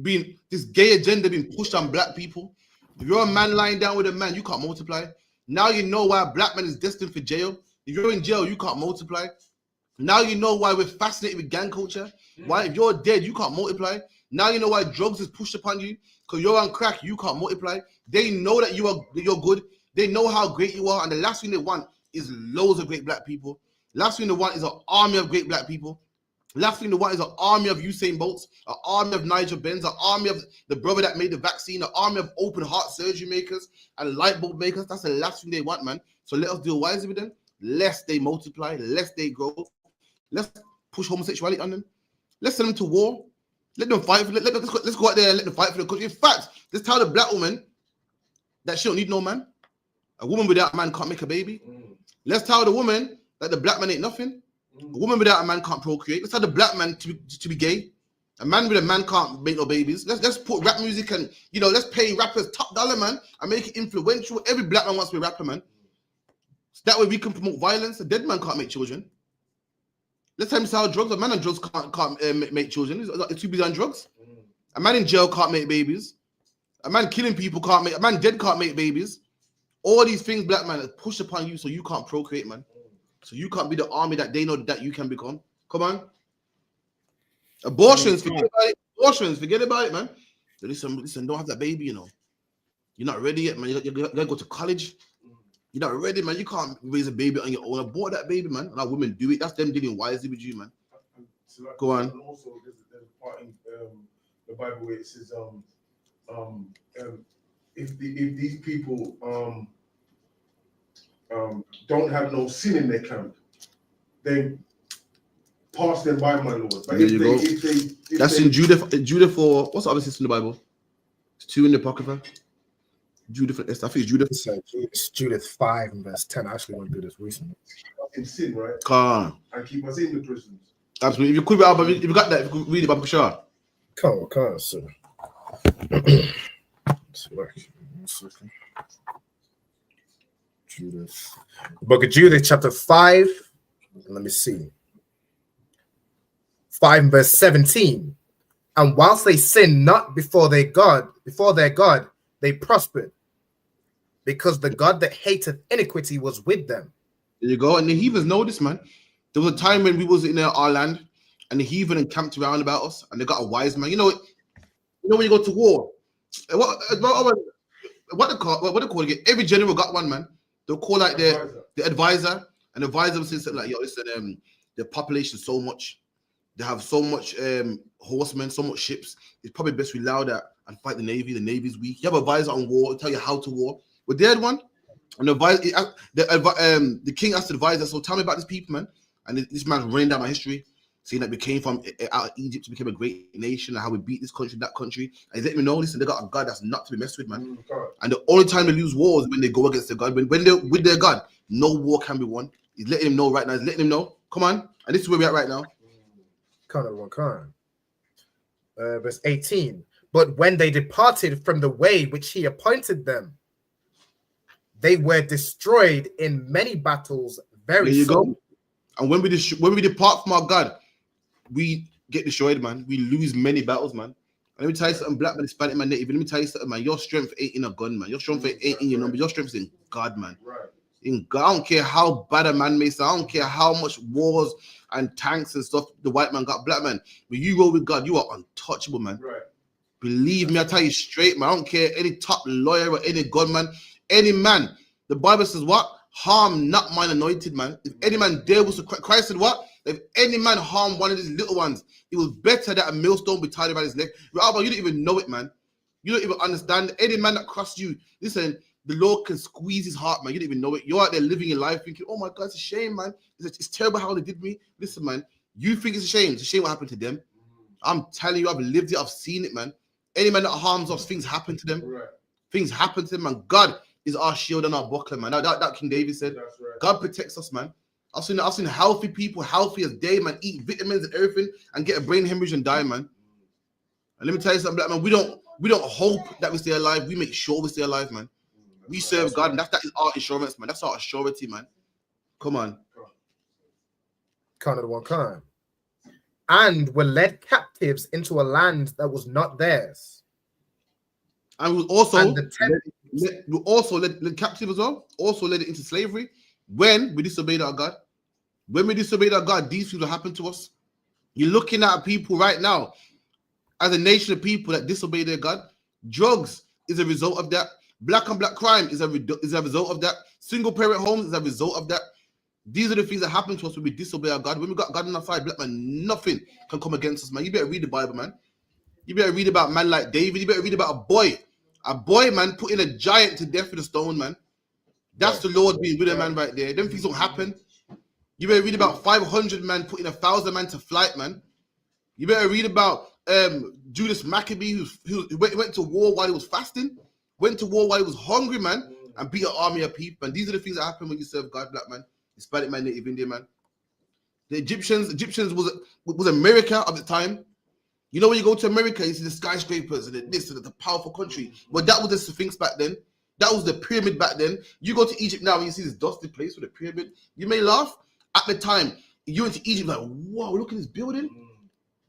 being, this gay agenda being pushed on black people. If you're a man lying down with a man, you can't multiply. Now you know why a black man is destined for jail. If you're in jail, you can't multiply. Now you know why we're fascinated with gang culture. Why, if you're dead, you can't multiply. Now you know why drugs is pushed upon you. Because you're on crack, you can't multiply. They know that you're good. They know how great you are. And the last thing they want is loads of great black people. Last thing they want is an army of great black people. Last thing they want is an army of Usain Bolts, an army of Nigel Benz, an army of the brother that made the vaccine, an army of open heart surgery makers and light bulb makers. That's the last thing they want, man. So let us deal wisely with them, lest they multiply, lest they grow. Let's push homosexuality on them. Let's send them to war. Let them fight for it. Let's go out there and let them fight for the country. In fact, let's tell the black woman that she don't need no man. A woman without a man can't make a baby. Let's tell the woman that the black man ain't nothing. A woman without a man can't procreate. Let's tell the black man to be gay. A man with a man can't make no babies. Let's put rap music and let's pay rappers top dollar, man, and make it influential. Every black man wants to be a rapper, man. So that way we can promote violence. A dead man can't make children. Let's tell him sell drugs. A man on drugs can't make children. It's too busy on drugs. A man in jail can't make babies. A man killing people can't make. A man dead can't make babies. All these things, black man, are pushed upon you so you can't procreate, man. So you can't be the army that they know that you can become. Come on. Abortions, forget about it. Abortions, forget about it, man. Listen, don't have that baby, You're not ready yet, man. You gotta go to college. You're not ready, man. You can't raise a baby on your own. Abort that baby, man. And our women do it. That's them dealing wisely with you, man. Go on. And also, there's a part in the Bible where it says, if these people don't have no sin in their camp, then pass them by, my Lord. But there you go. That's in Judah for what's the other sister in the Bible? It's 2 in the Apocrypha. Judah for Esther. I think it's Judah. It's Judith 5 and verse 10. I actually went through this recently. In sin, right? Come. And keep us in the prisons. Absolutely. If you could, if you got that, if you could read it, Baba Kushar. Come, sir. Judith. Book of Judith, chapter 5. Let me see. 5 and verse 17. And whilst they sinned not before their God, they prospered, because the God that hateth iniquity was with them. There you go. And the heathens know this, man. There was a time when we was in our land, and the heathen encamped around about us, and they got a wise man. When you go to war, what they call it? Every general got one, man. They'll call like the advisor, and the advisor will say something like, "Yo, listen, the population is so much. They have so much horsemen, so much ships. It's probably best we allow that and fight the Navy. The Navy's weak. You have a advisor on war, tell you how to war. But they had one, and the king asked to advise us. So tell me about these people, man. And this man's running down my history, saying that we came from out of Egypt to become a great nation, and how we beat this country, that country. And he's letting me know, listen, they got a God that's not to be messed with, man. And the only time they lose wars is when they go against their God. When they're with their God, no war can be won. He's letting him know right now. He's letting him know. Come on. And this is where we're at right now. Verse 18. But when they departed from the way which he appointed them, they were destroyed in many battles very There you soon. go. And when we depart from our God, we get destroyed, man. We lose many battles, man. And let me tell you something, black man, Hispanic man, native. Let me tell you something, man. Your strength ain't in a gun, man. Your strength ain't in your number. Your strength is in God, man. Right. In God, I don't care how bad a man may say. I don't care how much wars and tanks and stuff the white man got. Black man, when you roll with God, you are untouchable, man. Right. Believe me, I tell you straight, man. I don't care any top lawyer or any gunman, any man. The Bible says what? Harm not mine anointed, man. If any man dare was to Christ said what? If any man harm one of these little ones, it was better that a millstone be tied around his neck. Rabbi, you don't even know it, man. You don't even understand. Any man that crossed you, listen, the Lord can squeeze his heart, man. You don't even know it. You're out there living your life thinking, oh my God, it's a shame, man. It's terrible how they did me. Listen, man, you think it's a shame. It's a shame what happened to them. I'm telling you, I've lived it. I've seen it, man. Any man that harms us, things happen to them. Right. Things happen to them, man. God is our shield and our buckler, man. That King David said. That's right. God protects us, man. I've seen healthy people, healthy as day, man, eat vitamins and everything and get a brain hemorrhage and die, man. And let me tell you something, black man, we don't hope that we stay alive. We make sure we stay alive, man. We serve God, and that is our insurance, man. That's our surety, man. Come on. Count of one kind. And were led captives into a land that was not theirs. And we also and led captive as well. Also led it into slavery when we disobeyed our God. When we disobeyed our God, these things will happen to us. You're looking at people right now as a nation of people that disobey their God. Drugs is a result of that. Black on black crime is a result of that. Single parent homes is a result of that. These are the things that happen to us when we disobey our God. When we got God on our side, black man, nothing can come against us, man. You better read the Bible, man. You better read about man like David. You better read about a boy, man, putting a giant to death with a stone, man. That's the Lord being with a man right there. Them things don't happen. You better read about 500 man putting 1,000 man to flight, man. You better read about Judas Maccabee who went to war while he was fasting, went to war while he was hungry, man, and beat an army of people. And these are the things that happen when you serve God, black man, Hispanic man, native Indian man. The Egyptians was America of the time. You know, when you go to America, you see the skyscrapers and this and the powerful country. Well, that was the Sphinx back then. That was the pyramid back then. You go to Egypt now and you see this dusty place with a pyramid. You may laugh. At the time, you went to Egypt like, whoa, look at this building.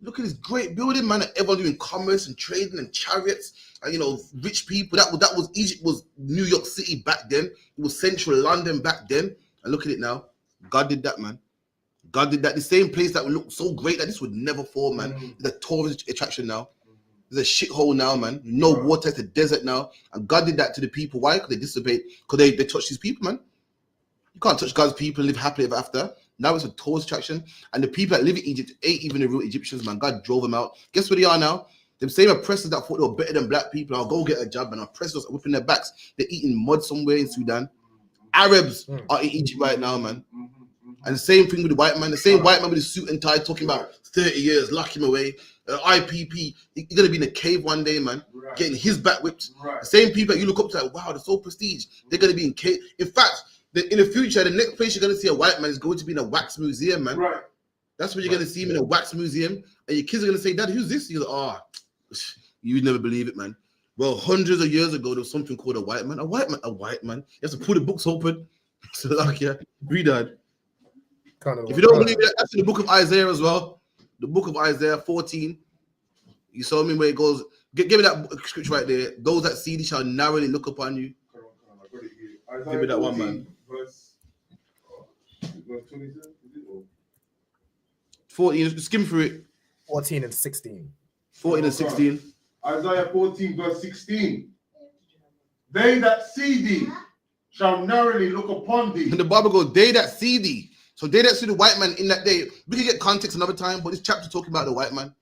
Look at this great building, man. Everyone doing commerce and trading and chariots and, you know, rich people. That was Egypt was New York City back then. It was central London back then. And look at it now. God did that, man. God did that. The same place that would look so great that this would never fall, man. It's a tourist attraction now. There's a shithole now, man. No water. It's a desert now. And God did that to the people. Why? Because they disobeyed. Because they touched these people, man. You can't touch God's people and live happily ever after. Now it's a tourist attraction. And the people that live in Egypt ain't even the real Egyptians, man. God drove them out. Guess where they are now? Them same oppressors that thought they were better than black people. I'll go get a job and oppressors are whipping their backs. They're eating mud somewhere in Sudan. Arabs are in Egypt right now, man. And the same thing with the white man. The same white man with the suit and tie talking about 30 years, lock him away. IPP, you're going to be in a cave one day, man, getting his back whipped. The same people that you look up to, like, wow, they're so prestige. They're going to be in cave. In fact, in the future, the next place you're going to see a white man is going to be in a wax museum, man. Right. That's where you're going to see him in a wax museum. And your kids are going to say, Dad, who's this? You're like, oh, you'd never believe it, man. Well, hundreds of years ago, there was something called a white man. A white man. You have to pull the books open. So, like, yeah, read that. If you don't believe it, that's in the book of Isaiah as well. The book of Isaiah 14. You saw me where it goes. Give me that scripture right there. Those that see thee shall narrowly look upon you. Give me that one, man. Verse 27, 14, skim through it. 14 and 16. 14 and 16. Isaiah 14, verse 16. They that see thee shall narrowly look upon thee. And the Bible goes, they that see thee So they that see the white man in that day, we can get context another time, but this chapter talking about the white man.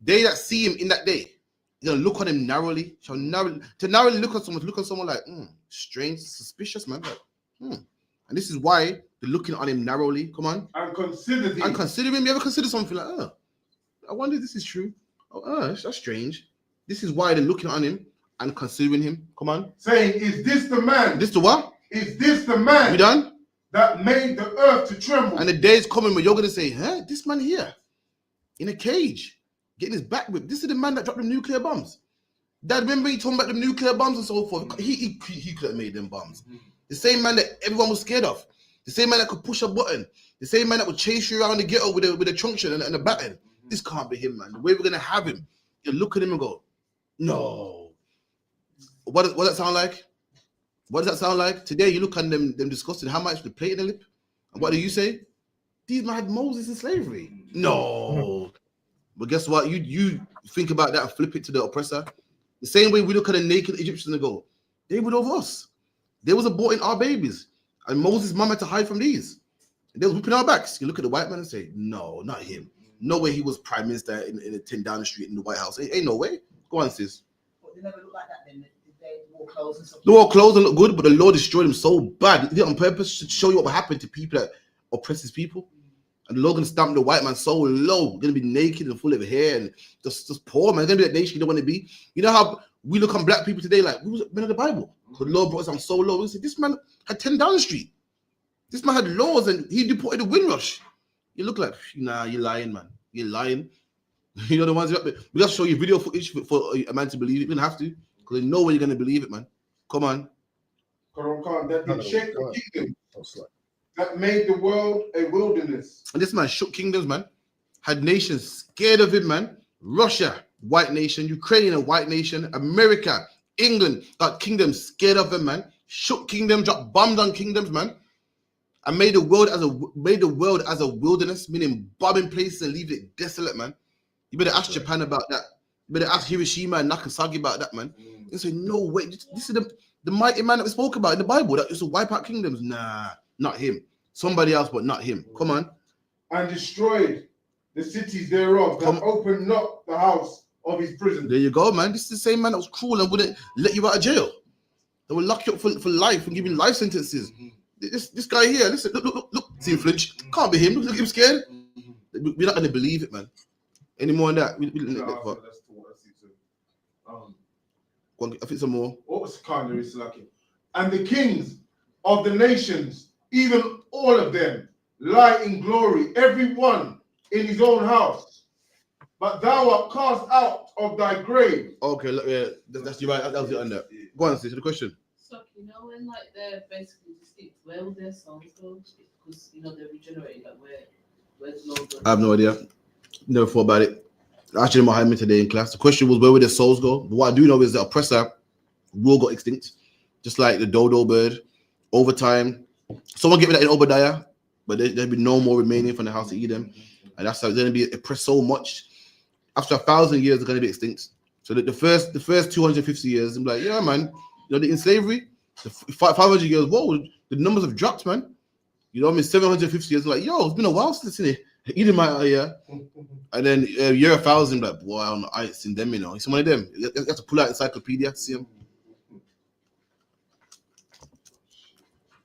They that see him in that day, they're gonna look on him narrowly. Narrowly look at someone like, strange, suspicious, man. Like, And this is why they're looking on him narrowly. Come on. And consider him. And consider him. You ever consider something like, I wonder if this is true. That's strange. This is why they're looking on him and considering him. Come on. Saying, is this the man? This the what? Is this the man? We done? That made the earth to tremble. And the day is coming where you're gonna say, this man here in a cage, getting his back whipped. This is the man that dropped the nuclear bombs. Dad, remember he talking about the nuclear bombs and so forth? He could have made them bombs. The same man that everyone was scared of. The same man that could push a button. The same man that would chase you around the ghetto with a truncheon and a baton. This can't be him, man. The way we're gonna have him, you look at him and go, no. What does that sound like? What does that sound like? Today you look at them disgusted. How much the plate in the lip? And what do you say? These men had Moses in slavery. No. But guess what? You think about that and flip it to the oppressor. The same way we look at the naked Egyptians and go, they would over us. They was aborting our babies. And Moses' mom had to hide from these. And they was whipping our backs. You look at the white man and say, no, not him. No way he was prime minister in a 10 down the street in the White House. Ain't no way. Go on, sis. But they never look like that then. They wore clothes and stuff. They wore clothes and look good, but the Lord destroyed them so bad. He did it on purpose to show you what would happen to people that oppress his people. And the Lord gonna stamp the white man so low, gonna be naked and full of hair and just poor, man. Gonna be that nation you don't want to be. You know how we look on black people today like we was men of the Bible. The Lord brought us down so low. We said, this man had 10 down the street. This man had laws and he deported the Windrush. You look like, nah, you're lying, man. You're lying. You know the ones we have to show you video footage for a man to believe it. We don't have to, because there's no way you're gonna believe it, man. Come on. That did shake the kingdom. That made the world a wilderness. And this man shook kingdoms, man. Had nations scared of him, man. Russia, white nation. Ukraine, a white nation. America, England, got kingdoms scared of him, man. Shook kingdoms, dropped bombs on kingdoms, man. And made the world as a wilderness, meaning bombing places and leave it desolate, man. You better ask Japan about that. You better ask Hiroshima and Nagasaki about that, man. You say, no way. This is the mighty man that we spoke about in the Bible that used to wipe out kingdoms. Nah. Not him. Somebody else, but not him. Come on. And destroyed the cities thereof, that opened not the house of his prison. There you go, man. This is the same man that was cruel and wouldn't let you out of jail. They will lock you up for life and give you life sentences. This guy here, listen, look, see him flinch. Can't be him. Look at him scared. We're not going to believe it, man. Any more than that? I think some more. What was kind of lucky? And the kings of the nations, even all of them, lie in glory, every one in his own house. But thou art cast out of thy grave. Okay, look, yeah, that's you right. That was it on there. Go on, sis, the question. So, you know, when like they're basically distinct, where will their souls go? Because, you know, they're regenerating, like where's the Lord? I have no idea. Never thought about it. Actually, Mohammed today in class, the question was where would their souls go? But what I do know is the oppressor will go extinct, just like the dodo bird. Over time, someone gave me that in Obadiah, but there'll be no more remaining from the house of Edom, and that's how they're going to be oppressed so much. After 1,000 years, they're going to be extinct. So the first 250 years, I'm like, yeah, man, you know, they're in slavery. The 500 years, whoa, the numbers have dropped, man. You know what I mean? 750 years, like, yo, it's been a while since Edomite out here. And then year 1,000, like, boy, I ain't seen them, you know. It's one of them. You have to pull out encyclopedia to see them.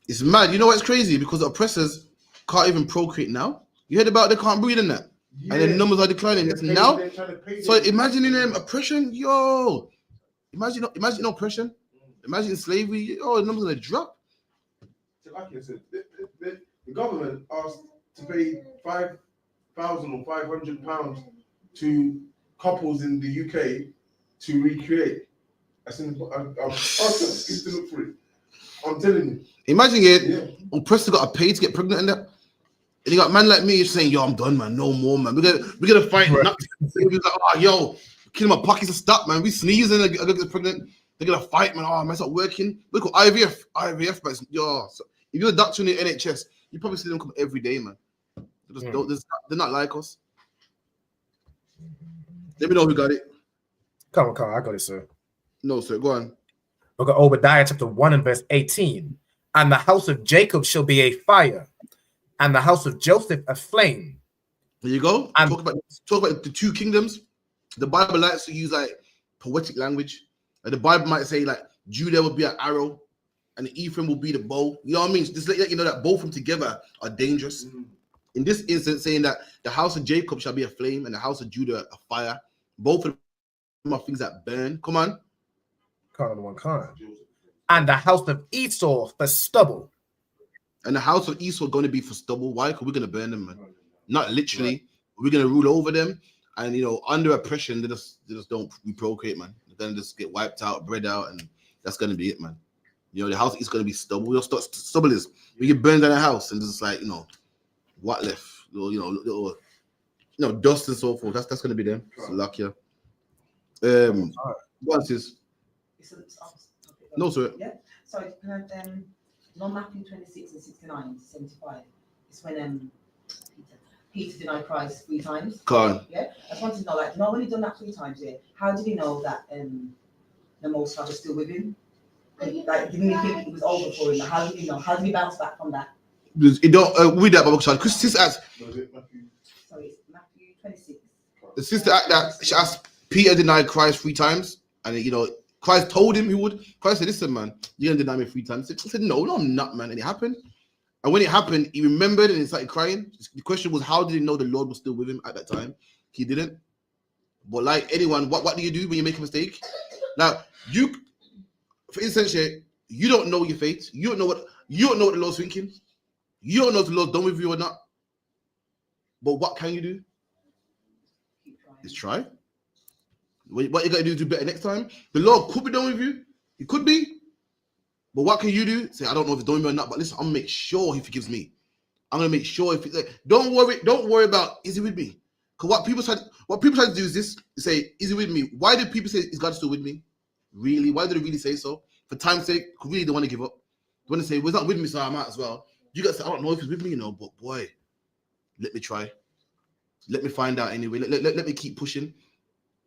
It's mad. You know what's crazy? Because the oppressors can't even procreate now. You heard about they can't breed in that. Yeah. And the numbers are declining. That's now. So imagining them oppression, yo. Imagine oppression. Imagine slavery. Oh, the numbers are gonna drop. Like I said, the government asked to pay £5,000 or £500 to couples in the UK to recreate. I said, I'm asking to look for it. I'm telling you. Imagine it. Oppressors got to pay to get pregnant and that. And you got a man like me saying, yo, I'm done, man. No more, man. We're gonna fight. Right. We're like, oh, yo, kill my pockets to stop, man. We sneezing and I get pregnant. They're gonna fight, man. Oh, man, it's not working. Look at IVF, man. Yo, so if you're a doctor in the NHS, you probably see them come every day, man. They're not like us. Let me know who got it. Come on, I got it, sir. No, sir. Go on. Look at Obadiah chapter 1 and verse 18. And the house of Jacob shall be a fire, and the house of Joseph a flame. There you go. And talk about the two kingdoms. The Bible likes to use like poetic language. Like the Bible might say like Judah will be an arrow and Ephraim will be the bow. You know what I mean? Just let you know that both of them together are dangerous. In this instance, saying that the house of Jacob shall be a flame and the house of Judah a fire. Both of them are things that burn. Come on. And the house of Esau for stubble. And the house of Esau going to be for stubble. Why? Because we're going to burn them, man. Not literally. Right. We're going to rule over them. And, you know, under oppression, they just don't procreate, man. They're going to just get wiped out, bred out, and that's going to be it, man. You know, the house is going to be stubble. You know, stubble is, we get burned down a house, and it's like, you know, what left? Little, dust and so forth. That's going to be them. It's lucky. What's this? No, sir. Yeah. Sorry, can I non Matthew 26 and 69 to 75? It's when Peter denied Christ 3 times. Yeah. I just wanted to know, like, when he done that 3 times, yeah, how did he know that the Most High was still with him? Like, didn't he think it was over for him? Like, how did he know? How did he bounce back from that? You don't with that, because sister asked. Sorry, it's Matthew 26. The sister she asked Peter denied Christ 3 times, and you know Christ told him he would. Christ said, "Listen, man, you're gonna deny me 3 times." He said, "No, I'm not, man." And it happened. And when it happened, he remembered and he started crying. The question was, how did he know the Lord was still with him at that time? He didn't. But like anyone, what do you do when you make a mistake? Now, for instance, you don't know your fate. You don't know what the Lord's thinking. You don't know if the Lord's done with you or not. But what can you do? Just try. What you got to do to do better next time? The Lord could be done with you. He could be. But what can you do? Say, I don't know if he's done with me or not, but listen, I'm going to make sure he forgives me. I'm going to make sure if don't worry about, is he with me? Because what people try to do is this, say, is he with me? Why did people say, is God still with me? Really? Why did they really say so? For time's sake, really don't want to give up. They want to say, well, he's not with me, so I might as well. You guys say, I don't know if he's with me, but boy, let me try. Let me find out anyway. Let me keep pushing.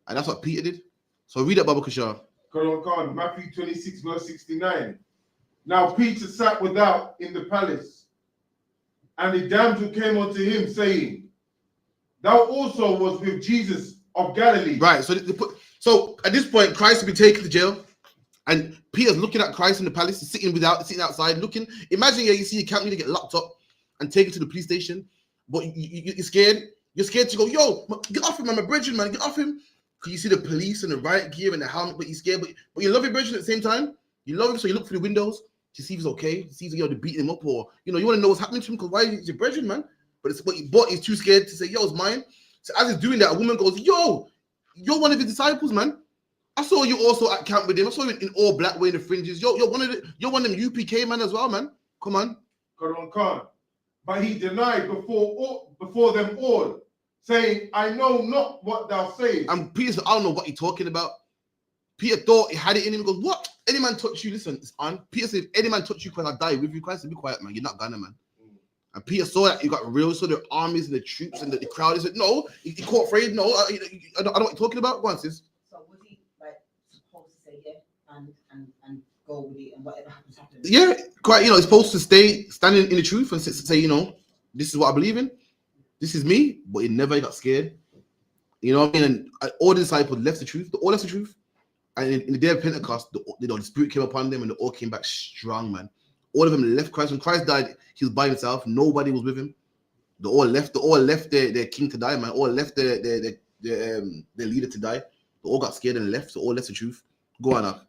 And that's what Peter did. So read that, Baba Kushar. Matthew 26, verse 69. Now Peter sat without in the palace, and the damsel came unto him, saying, Thou also was with Jesus of Galilee. Right. So at this point, Christ will be taken to jail, and Peter's looking at Christ in the palace, he's sitting outside, looking. Imagine you see a camp leader get locked up and taken to the police station, but you're scared. You're scared to go, yo, get off him, man, my brethren, man, get off him. Because you see the police and the riot gear and the helmet, but you're scared, but you love your brethren at the same time. You love him, so you look through the windows to see if he's okay, to see if they're beating him up, or you want to know what's happening to him, because why is your brethren, man? But he's too scared to say, yo, it's mine. So as he's doing that, a woman goes, yo, you're one of his disciples, man. I saw you also at camp with him. I saw you in all black wearing the fringes. You're one of them UPK man as well, man. Come on. But he denied before them all, saying, I know not what thou sayest. And Peter said, I don't know what you're talking about. Peter thought he had it in him. He goes, what? Any man touch you? Listen, it's on. Peter said, any man touch you, because I die with you. Christ said, be quiet, man. You're not gonna, man. And Peter saw that he got real, so the armies and the troops and the crowd. He said, no, he caught afraid. No, I don't know what you're talking about. Go on, sis. So was he supposed to say yeah and go with it, and whatever happens? Yeah, quite. He's supposed to stay standing in the truth and say, this is what I believe in. This is me. But he never got scared. You know what I mean? And all the disciples left the truth. All left the truth. And in the day of Pentecost, the Spirit came upon them, and they all came back strong, man. All of them left Christ. When Christ died, he was by himself. Nobody was with him. They all left their king to die, man. All left their leader to die. They all got scared and left. So all left the truth. Go on now.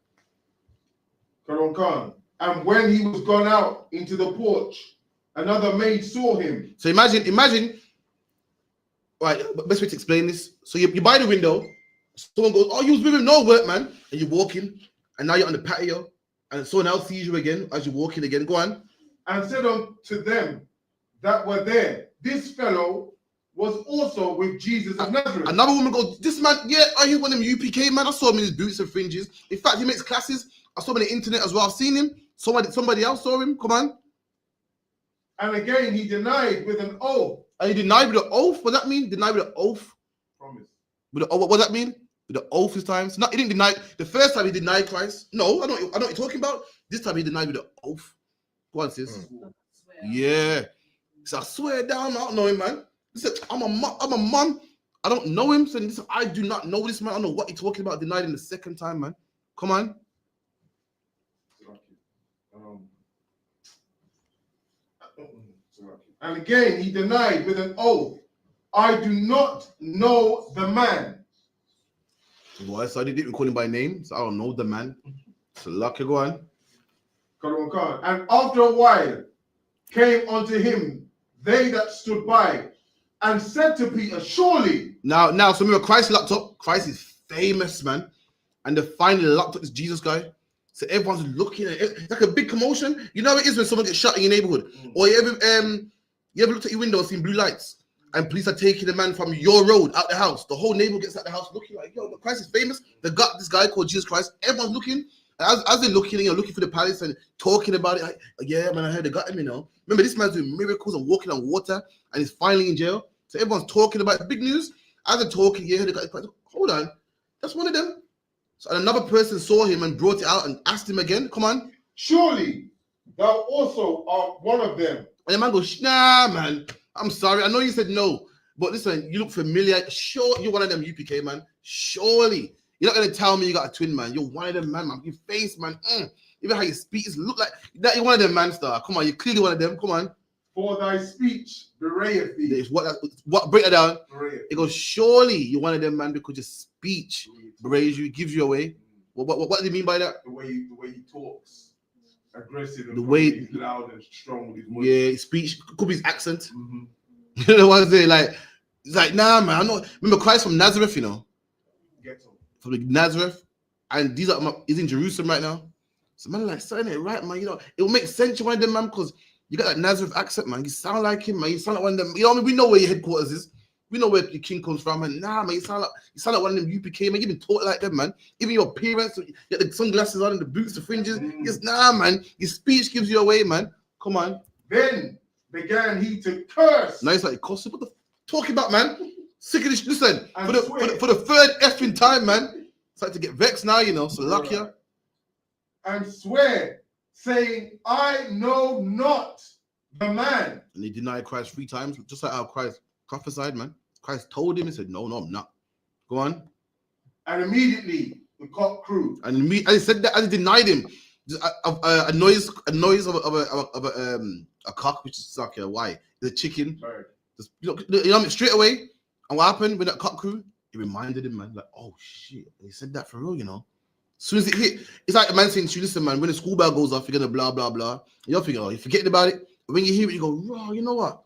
And when he was gone out into the porch, another maid saw him. So imagine. Right, best way to explain this. So you by the window. Someone goes, oh, you was with him, no work, man. And you're walking, and now you're on the patio, and someone else sees you again as you're walking again. Go on. And said unto them that were there, this fellow was also with Jesus of Nazareth. Another woman goes, this man, I hear one of them UPK, man. I saw him in his boots and fringes. In fact, he makes classes. I saw him on the internet as well. I've seen him. Somebody else saw him. Come on. And again, he denied with an oath. And he denied with an oath? What does that mean? Denied with an oath? Promise. What does that mean? With the oath his times. No, he didn't deny. The first time he denied Christ. No, I know what you're talking about. This time he denied with the oath. Go on, sis. Yeah. So I swear down, I don't know him, man. Listen, I'm a mom. I don't know him. So listen, I do not know this man. I don't know what he's talking about. Denied him the second time, man. Come on. And again, he denied with an oath, I do not know the man. Boy, so I didn't even call him by name, so I don't know the man. So lucky, go on. Come on. And after a while came unto him they that stood by and said to Peter, surely. Now, so remember, Christ locked up. Christ is famous, man. And they finally locked up this Jesus guy. So everyone's looking at it. It's like a big commotion. You know how it is when someone gets shot in your neighborhood? Or you ever looked at your window and seen blue lights? And police are taking the man from your road out the house. The whole neighborhood gets out the house looking like, yo, Christ is famous. They got this guy called Jesus Christ. Everyone's looking. As they're looking, looking for the palace and talking about it. Like, yeah, man, I heard they got him, Remember, this man's doing miracles and walking on water and he's finally in jail. So everyone's talking about it. Big news. As they're talking, yeah, they got him. Hold on. That's one of them. So another person saw him and brought it out and asked him again. Come on. Surely thou also art one of them. And the man goes, nah, man. I'm sorry. I know you said no. But listen, you look familiar. Sure, you're one of them UPK, man. Surely. You're not going to tell me you got a twin, man. You're one of them, man. Your face, man. Even how you speak, it look like that. You're one of them, man, star. Come on, you're clearly one of them. Come on. For thy speech bewrayeth thee. What break it down? Bewrayeth. It goes, surely you're one of them, man, because your speech bewrays you, gives you away. What do you mean by that? The way he talks, aggressive. The way he's loud and strong with his voice. Yeah, his speech could be his accent. You know what I'm saying? Like, it's like, nah, man. I'm not. Remember Christ from Nazareth, from Nazareth, and he's in Jerusalem right now. So man, like saying it right, man. It will make sense you're one of them, man, because you got that Nazareth accent, man. You sound like him, man. You sound like one of them. I mean, we know where your headquarters is. We know where your king comes from, and nah, man, you sound like one of them UPK, man. You've been taught like them, man. Even your appearance, you get the sunglasses on and the boots, the fringes. Yes, nah, man. Your speech gives you away, man. Come on. Then began he to curse. Now it's like, what the talking about, man? Sick of this. Listen, for the third effing time, man. It's like to get vexed now, So luck you. And swear, saying, I know not the man. And he denied Christ 3 times, just like how Christ prophesied, man. Christ told him, he said, no, I'm not. Go on. And immediately the cock crew. And as he said that, as he denied him, a noise of a cock, which is like a why? The chicken. Just, straight away. And what happened with that cock crew? It reminded him, man, like, oh shit, he said that for real, As soon as it hit, it's like a man saying to you, listen, man, when the school bell goes off, you're gonna blah blah blah. You're thinking, oh, you're forgetting about it. But when you hear it, you go, raw, you know what?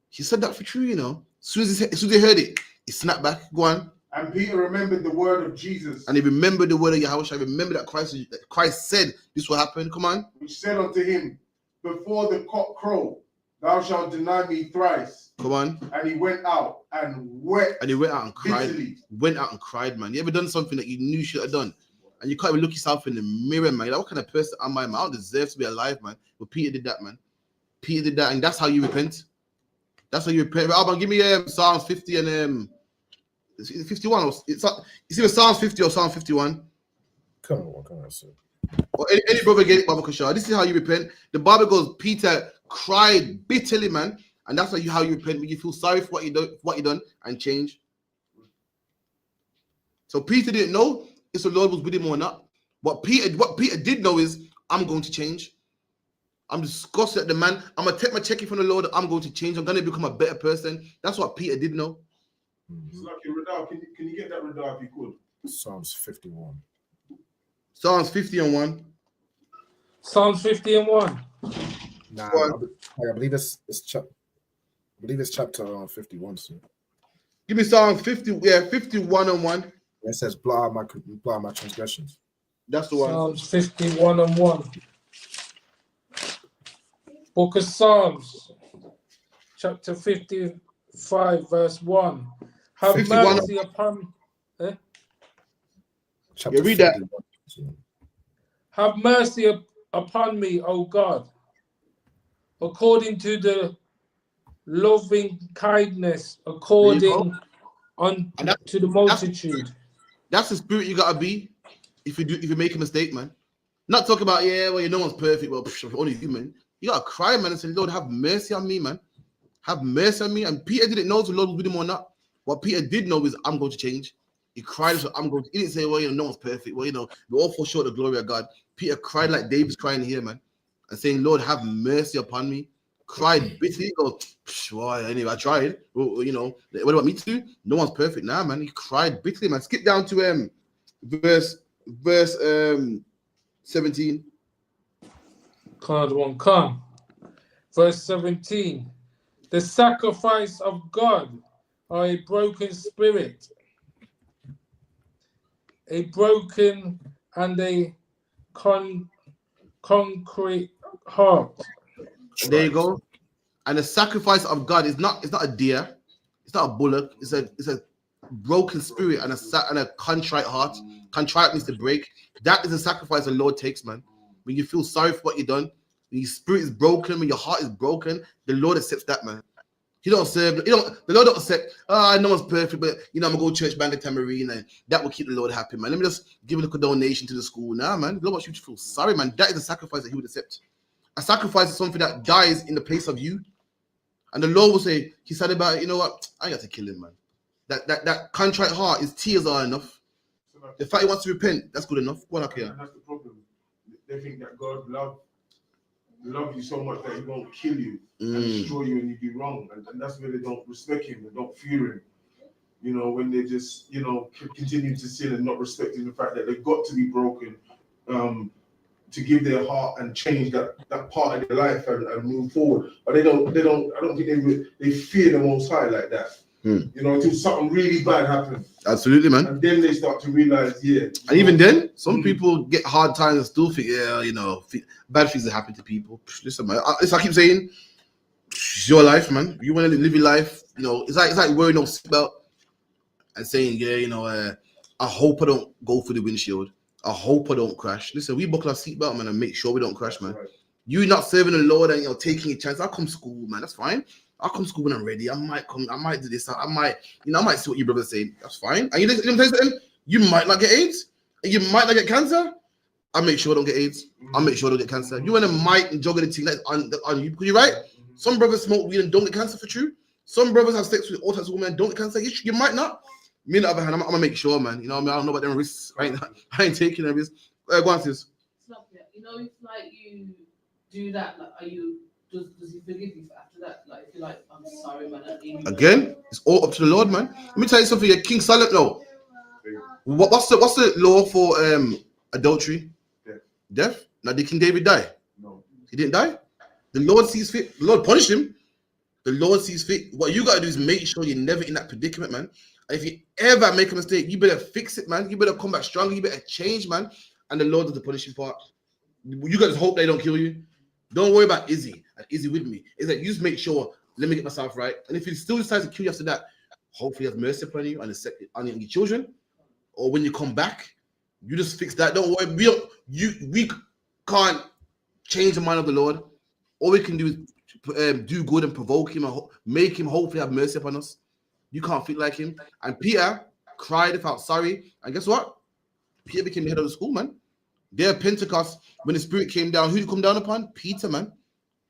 He said that for true, As soon as he heard it, he snapped back. Go on. And Peter remembered the word of Jesus. And he remembered the word of Yahweh. I remember that Christ said this will happen. Come on. Which said unto him, before the cock crow, thou shalt deny me thrice. Come on. And he went out and wept. And he went out and cried. Bitterly. Went out and cried, man. You ever done something that you knew you should have done? And you can't even look yourself in the mirror, man. Like, what kind of person am I, man? I don't deserve to be alive, man. But Peter did that, man. Peter did that, and that's how you repent. That's how you repent. Alban, give me Psalms 50 and 51. It's either Psalms 50 or Psalm 51. Come on, sir. Or any brother get it, Baba Kashar. This is how you repent. The Bible goes, Peter cried bitterly, man. And that's how you repent, when you feel sorry for what you done and change. So Peter didn't know if the Lord was with him or not. What Peter did know is, I'm going to change. I'm disgusted at the man. I'm going to take my checking from the Lord. I'm going to change. I'm going to become a better person. That's what Peter did know. It's like Radar. Can you get that Radar if you could? Psalms 51. Psalms 50 and 1. Psalms 50 and 1. Nah, I believe it's chapter 51, sir. Give me Psalms 50, 51 and 1. It says, blot out my transgressions. That's the one. Psalms 51 and 1. Book of Psalms, chapter 55, verse 1. Have 51. mercy upon... Yeah, read that. Have mercy upon me, O God, according to the loving kindness, according to the multitude. That's the spirit you gotta be if you make a mistake, man. Not talk about, no one's perfect, well, only human. You gotta cry, man, and say, Lord, have mercy on me, man. have mercy on me. And Peter didn't know if the Lord was with him or not. What Peter did know is, I'm going to change. He cried, so I'm going to. He didn't say, well, you know, no one's perfect. Well, you know, we all fall short of the glory of God. Peter cried like David's crying here, man, and saying, Lord, have mercy upon me. Cried bitterly. Go, well, anyway, I tried. Well, you know, what about me to do? No one's perfect now, man. He cried bitterly, man. Skip down to verse 17. Card one, come. Verse 17. The sacrifice of God are a broken spirit, a broken and a concrete heart. There you go. And the sacrifice of God is not a deer, it's not a bullock, it's a broken spirit and a contrite heart. Contrite means to break. That is the sacrifice the Lord takes, man. When you feel sorry for what you've done, when your spirit is broken, when your heart is broken, the Lord accepts that, man. He don't serve, the Lord don't accept, no one's perfect, but you know, I'm gonna go to church, bank a tambourine, and that will keep the Lord happy, man. Let me just give a little donation to the school. Nah, man, the Lord wants you to feel sorry, man. That is a sacrifice that he would accept. A sacrifice is something that dies in the place of you. And the Lord will say, he said about it, you know what? I got to kill him, man. That contrite heart, his tears are enough. The fact he wants to repent, that's good enough. Go on up here. And that's the problem. They think that God love you so much that he won't kill you and destroy you when you do wrong. And that's where they don't respect him, they don't fear him. You know, when they just, you know, continue to sin and not respecting the fact that they've got to be broken to give their heart and change that part of their life and move forward. But I don't think they fear the Most High like that. You know, until something really bad happens. Absolutely, man. And then they start to realize, yeah. And even then, some people get hard times and still think, yeah, you know, bad things that happen to people. Listen, man, I keep saying, it's your life, man. You want to live your life, you know, it's like wearing no seatbelt and saying, yeah, you know, I hope I don't go through the windshield. I hope I don't crash. Listen, we buckle our seatbelt, man, and make sure we don't crash, man. Right. You not serving the Lord and, you know, taking a chance. I'll come school, man. That's fine. I'll come school when I'm ready. I might do this. I might see what your brother's saying. That's fine. And you might not get AIDS. And you might not get cancer. I'll make sure I don't get AIDS. I'll make sure I don't get cancer. You want to might and juggle the thing that's on you. Because you're right. Some brothers smoke weed and don't get cancer for true. Some brothers have sex with all types of women and don't get cancer. You might not. Me on the other hand, I'm gonna make sure, man. You know what I mean? I don't know about them risks. I ain't taking them risks. Go on, sis. You know, if like you do that, like, does he forgive you after that? Like, if you're like, I'm sorry, man. Again, it's all up to the Lord, man. Let me tell you something. King Solomon, no. What's the law for adultery? Death. Now, did King David die? No. He didn't die. The Lord sees fit. The Lord punished him. The Lord sees fit. What you gotta do is make sure you're never in that predicament, man. And if you ever make a mistake, you better fix it, man. You better come back stronger. You better change, man. And the Lord does the punishing part. You got to hope they don't kill you. Don't worry about Izzy and Izzy with me. It's like you just make sure, let me get myself right. And if he still decides to kill you after that, hopefully he has mercy upon you and on your children. Or when you come back, you just fix that. Don't worry. We can't change the mind of the Lord. All we can do is do good and provoke him and make him hopefully have mercy upon us. You can't feel like him. And Peter cried, felt sorry. And guess what? Peter became the head of the school, man. There at Pentecost, when the Spirit came down, who did he come down upon? Peter, man.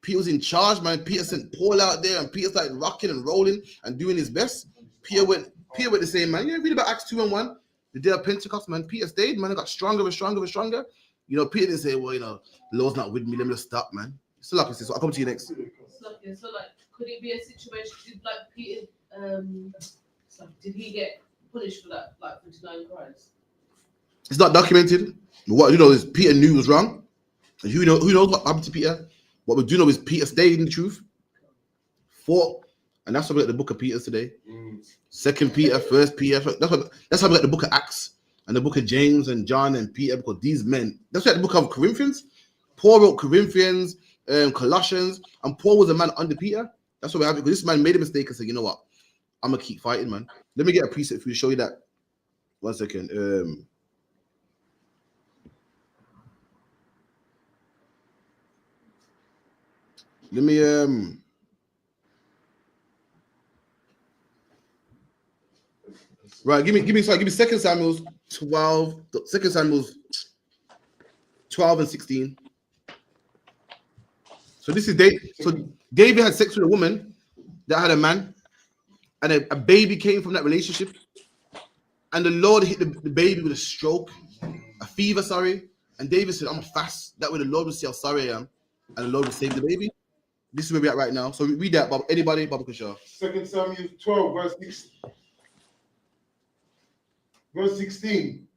Peter was in charge, man. Peter sent Paul out there, and Peter started rocking and rolling and doing his best. Peter went the same, man. You read about Acts 2:1. The day of Pentecost, man. Peter stayed, man. It got stronger and stronger and stronger. You know, Peter didn't say, well, you know, the Lord's not with me. Let me just stop, man. Still up, so I'll come to you next. So like, could it be a situation like Peter? Did he get punished for that, like for denying Christ? It's not documented. What you know is Peter knew he was wrong. And who knows what happened to Peter? What we do know is Peter stayed in the truth. And that's how we get the book of Peter today. 2 Peter, 1 Peter. That's how we get the book of Acts and the book of James and John and Peter, because these men, that's why the book of Corinthians. Paul wrote Corinthians, Colossians, and Paul was a man under Peter. That's what we have, because this man made a mistake and said, you know what? I'm gonna keep fighting, man. Let me get a preset for you to show you that. 1 second. Let me right, give me 2 Samuel 12, 2 Samuel 12 and 16. So this is David. So David had sex with a woman, that had a man, and a baby came from that relationship, and the Lord hit the baby with a stroke, a fever, and David said, I'm gonna fast. That way the Lord will see how sorry I am, and the Lord will save the baby. This is where we're at right now. So read that, Bob. Anybody, Baba Kushar. 2 Samuel 12, verse 16.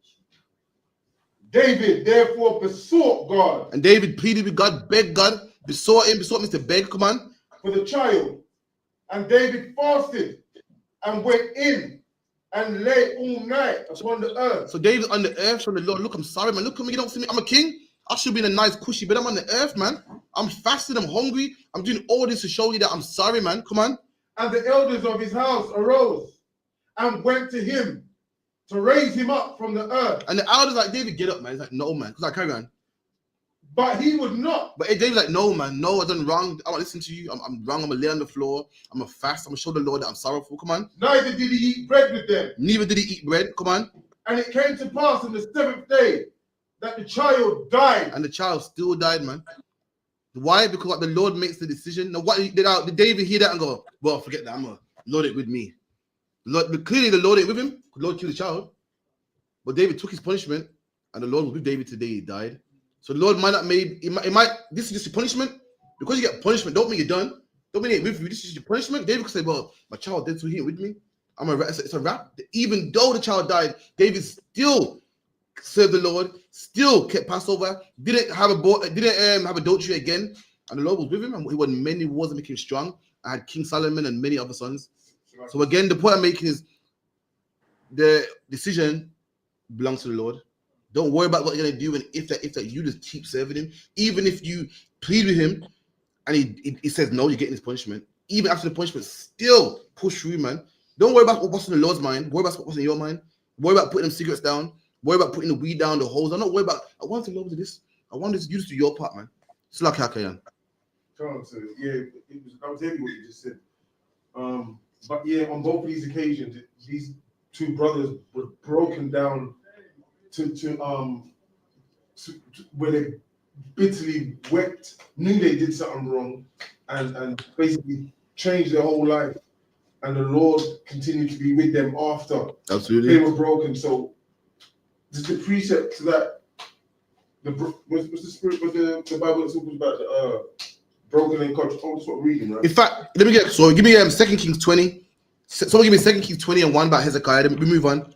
David therefore besought God. And David pleaded with God, begged God, besought him to beg, come on. For the child. And David fasted and went in and lay all night upon the earth. So David's on the earth from the Lord. Look, I'm sorry, man. Look at me. You don't see me. I'm a king. I should be in a nice cushy bed. I'm on the earth, man. I'm fasting. I'm hungry. I'm doing all this to show you that I'm sorry, man. Come on. And the elders of his house arose and went to him to raise him up from the earth. And the elders like, David, get up, man. He's like, no, man. Because I carry on. But he would not. But David's like, no, man. No, I've done wrong. I want to listen to you. I'm wrong. I'm going to lay on the floor. I'm going to fast. I'm going to show the Lord that I'm sorrowful. Come on. Neither did he eat bread with them. Neither did he eat bread. Come on. And it came to pass on the 7th day that the child died. And the child still died, man. Why? Because the Lord makes the decision. Now, what did David hear that and go, well, forget that. I'm going to load it with me. But clearly, the Lord ain't with him. The Lord killed the child. But David took his punishment, and the Lord was with David today. He died. So the Lord might not this is just a punishment. Because you get punishment, don't mean you're done. Don't mean it with you. This is your punishment. David could say, well, my child dead, so he ain't with me. It's a wrap. Even though the child died, David still served the Lord, still kept Passover, didn't have adultery again, and the Lord was with him, and he won many wars and became strong. I had King Solomon and many other sons. So again, the point I'm making is the decision belongs to the Lord. Don't worry about what you're gonna do, and if that you just keep serving him, even if you plead with him and he says no, you're getting his punishment. Even after the punishment, still push through, man. Don't worry about what's in the Lord's mind. Worry about what's in your mind. Worry about putting them cigarettes down. Worry about putting the weed down, the holes. I'm not worried about. I want the Lord to do this. I want this. You just do your part, man. It's like Hakayan. Yeah, I was telling you what you just said. But yeah, on both of these occasions, these two brothers were broken down to where they bitterly wept, knew they did something wrong, and basically changed their whole life. And the Lord continued to be with them after Absolutely they were broken. So there's the precept that what's the spirit of the Bible that talks about the broken and contrite. Oh, that's what we're reading, right? In fact, let me get so give me 2 Kings 20. Someone give me 2 Kings 20 and 1 about Hezekiah. Then we move on.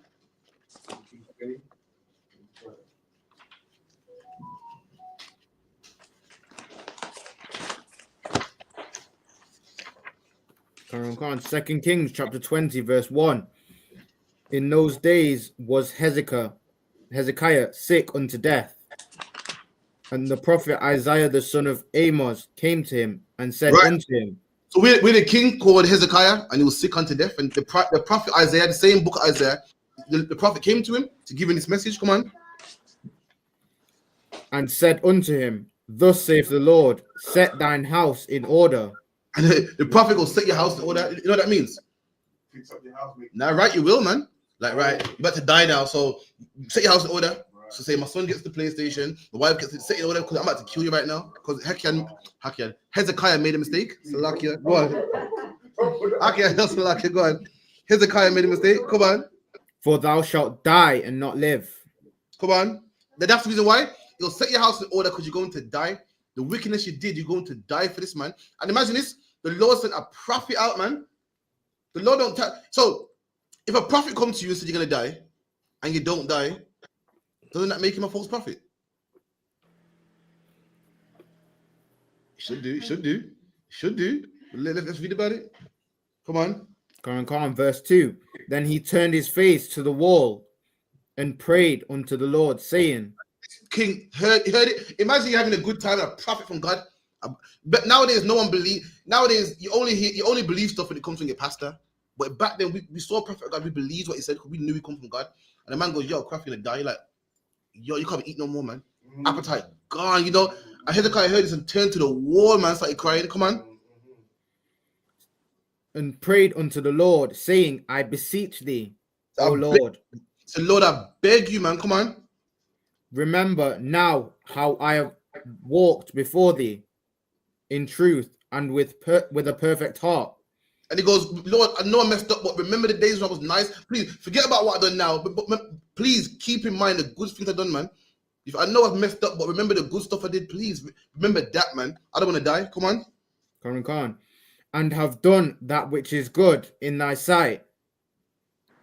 Carry on. 2 Kings chapter 20, verse 1. In those days was Hezekiah sick unto death. And the prophet Isaiah the son of Amos came to him and said unto him. So we had a king called Hezekiah, and he was sick unto death. And the prophet Isaiah, the same book of Isaiah, the prophet came to him to give him this message. Come on. And said unto him, thus saith the Lord, set thine house in order. And the prophet goes, set your house in order. You know what that means? Fix up your house, now, right, you will, man. Like, right, you're about to die now, so set your house in order. Right. So say my son gets the PlayStation, the wife gets it set in order because I'm about to kill you right now. Because Hezekiah made a mistake. Salakia, go on. Salakia, go on. Hezekiah made a mistake. Come on. For thou shalt die and not live. Come on. That's the reason why. You'll set your house in order because you're going to die. The wickedness you did, you're going to die for this, man. And imagine this, the Lord sent a prophet out, man. The Lord don't so if a prophet comes to you and says you're going to die, and you don't die, doesn't that make him a false prophet? Should do. Let's read about it. Come on. Come on, verse 2. Then he turned his face to the wall and prayed unto the Lord, saying, King heard it. Imagine you having a good time, a prophet from God. But nowadays, no one believes. Nowadays, you only believe stuff when it comes from your pastor. But back then, we saw a prophet of God. We believed what he said because we knew he come from God. And the man goes, "Yo, Kraft, you're gonna die." You're like, "Yo, you can't eat no more, man. Appetite gone." You know. And Hezekiah heard this and turned to the wall, man. Started crying. Come on. And prayed unto the Lord, saying, I beseech thee, O Lord. So Lord, I beg you, man. Come on. Remember now how I have walked before thee in truth and with a perfect heart. And he goes, Lord, I know I messed up, but remember the days when I was nice. Please forget about what I've done now. But please keep in mind the good things I've done, man. If I know I've messed up, but remember the good stuff I did, please remember that, man. I don't want to die. Come on. Come. And have done that which is good in thy sight.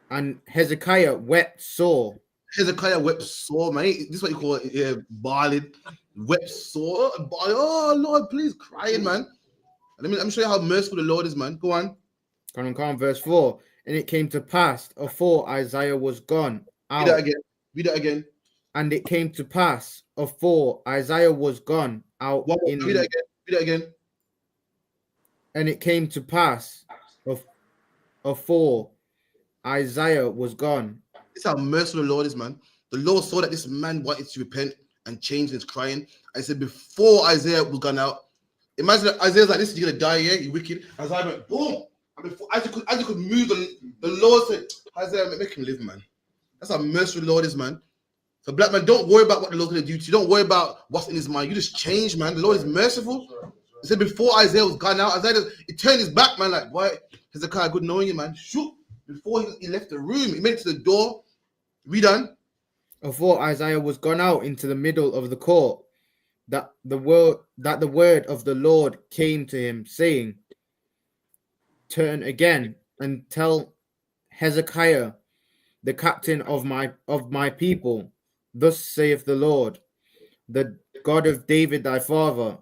And Hezekiah wept sore. Hezekiah wept sore, man. This is what you call it, yeah, bawling. Wept sore. Oh, Lord, please, crying, man. Let me show you how merciful the Lord is, man. Go on. Come, verse 4. And it came to pass, afore Isaiah was gone out. Read that again. And it came to pass, afore Isaiah was gone out. Read that again. And it came to pass, afore Isaiah was gone. This is how merciful the Lord is, man. The Lord saw that this man wanted to repent and change his crying. I said, before Isaiah was gone out, imagine that Isaiah's like, this is going to die, yeah? You wicked. Isaiah went, boom. And before, as you could move, the Lord said, Isaiah, make him live, man. That's how merciful the Lord is, man. So, black man, don't worry about what the Lord's going to do to you. Don't worry about what's in his mind. You just change, man. The Lord is merciful. He said, before Isaiah was gone out, he turned his back, man, like, why? Hezekiah, good knowing you, man. Shoot. Before he left the room, he made it to the door. Read on. Afore Isaiah was gone out into the middle of the court, that the word of the Lord came to him, saying, turn again and tell Hezekiah, the captain of my people, thus saith the Lord, the God of David thy father,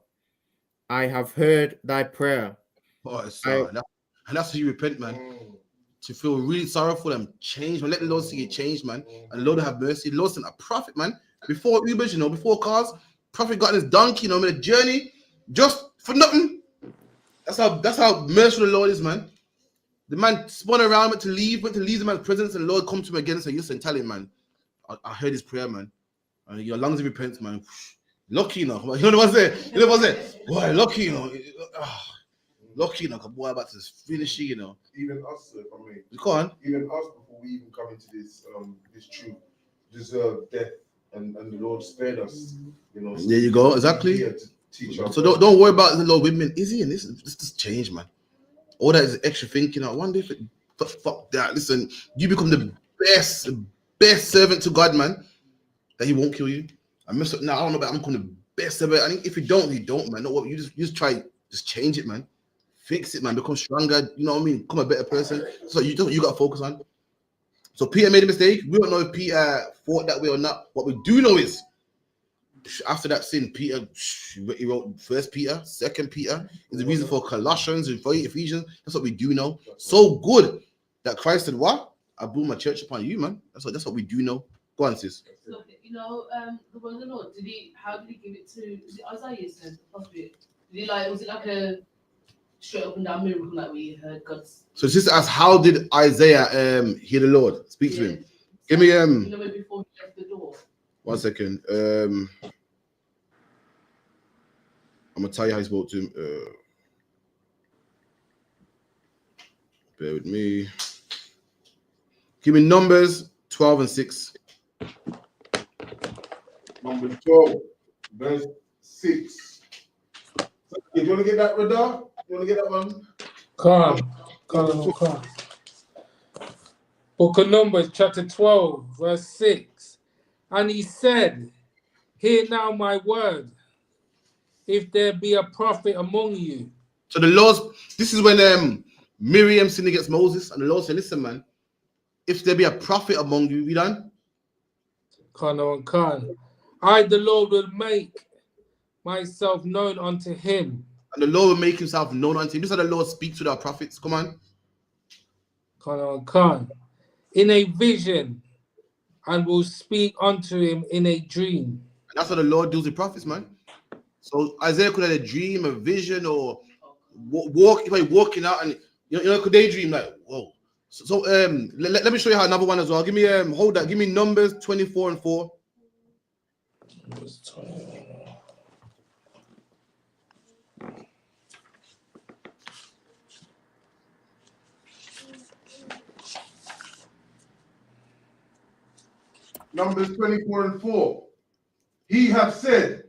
I have heard thy prayer. And that's how you repent, man. To feel really sorrowful and change, man. Let the Lord see you change, man. And the Lord have mercy. The Lord sent a prophet, man. Before Ubers, before cars, prophet got on his donkey, made a journey just for nothing. That's how merciful the Lord is, man. The man spun around, went to leave the man's presence, and the Lord come to him again and said, listen, tell him, man, I heard his prayer, man. And your lungs repent, man. Lucky, You know what I'm saying? Boy, lucky, Lucky, boy, about to finish, Even us, if I may. Go on. Even us, before we even come into this truth, deserve death, and the Lord spared us. So there you go, exactly. So don't worry about the Lord. Women, easy, and this just change, man. All that is extra thinking. I wonder if fuck that. Listen, you become the best servant to God, man. That He won't kill you. I mess up now. I don't know, but I'm becoming the best servant. I think if you don't, man. No, what you just try, just change it, man. Fix it, man. Become stronger. You know what I mean? Become a better person. So you got to focus on. So Peter made a mistake. We don't know if Peter thought that way or not. What we do know is, after that sin, Peter, he wrote 1 Peter, 2 Peter, is the reason for Colossians and for Ephesians. That's what we do know. So good that Christ said, what? I build my church upon you, man. That's what we do know. Go on, sis. So, the word of the Lord, how did he give it to, was it Isaiah said, possibly? Was it like a straight up and down miracle like we heard God's? So sister asked, how did Isaiah hear the Lord? Speak to him. Give me before he left the door. 1 second. I'm gonna tell you how he spoke to him. Bear with me. Give me Numbers 12 and 6. Numbers 12, verse 6. Do you want to get that, Radar? You want to get that one? Come. Book of Numbers, chapter 12, verse 6. And he said, hear now my word, if there be a prophet among you. So the Lord, this is when Miriam sinned against Moses, and the Lord said, listen, man, if there be a prophet among you, we done? I, the Lord, will make myself known unto him. And the Lord will make himself known unto him. This is how the Lord speaks to our prophets. Come on. In a vision, and will speak unto him in a dream. And that's how the Lord deals with prophets, man. So Isaiah could have a dream, a vision, or walking out, and could daydream like, whoa. So let me show you how another one as well. Give me hold that. Give me Numbers 24 and 4. Numbers 24. Numbers 24 and 4. He hath said,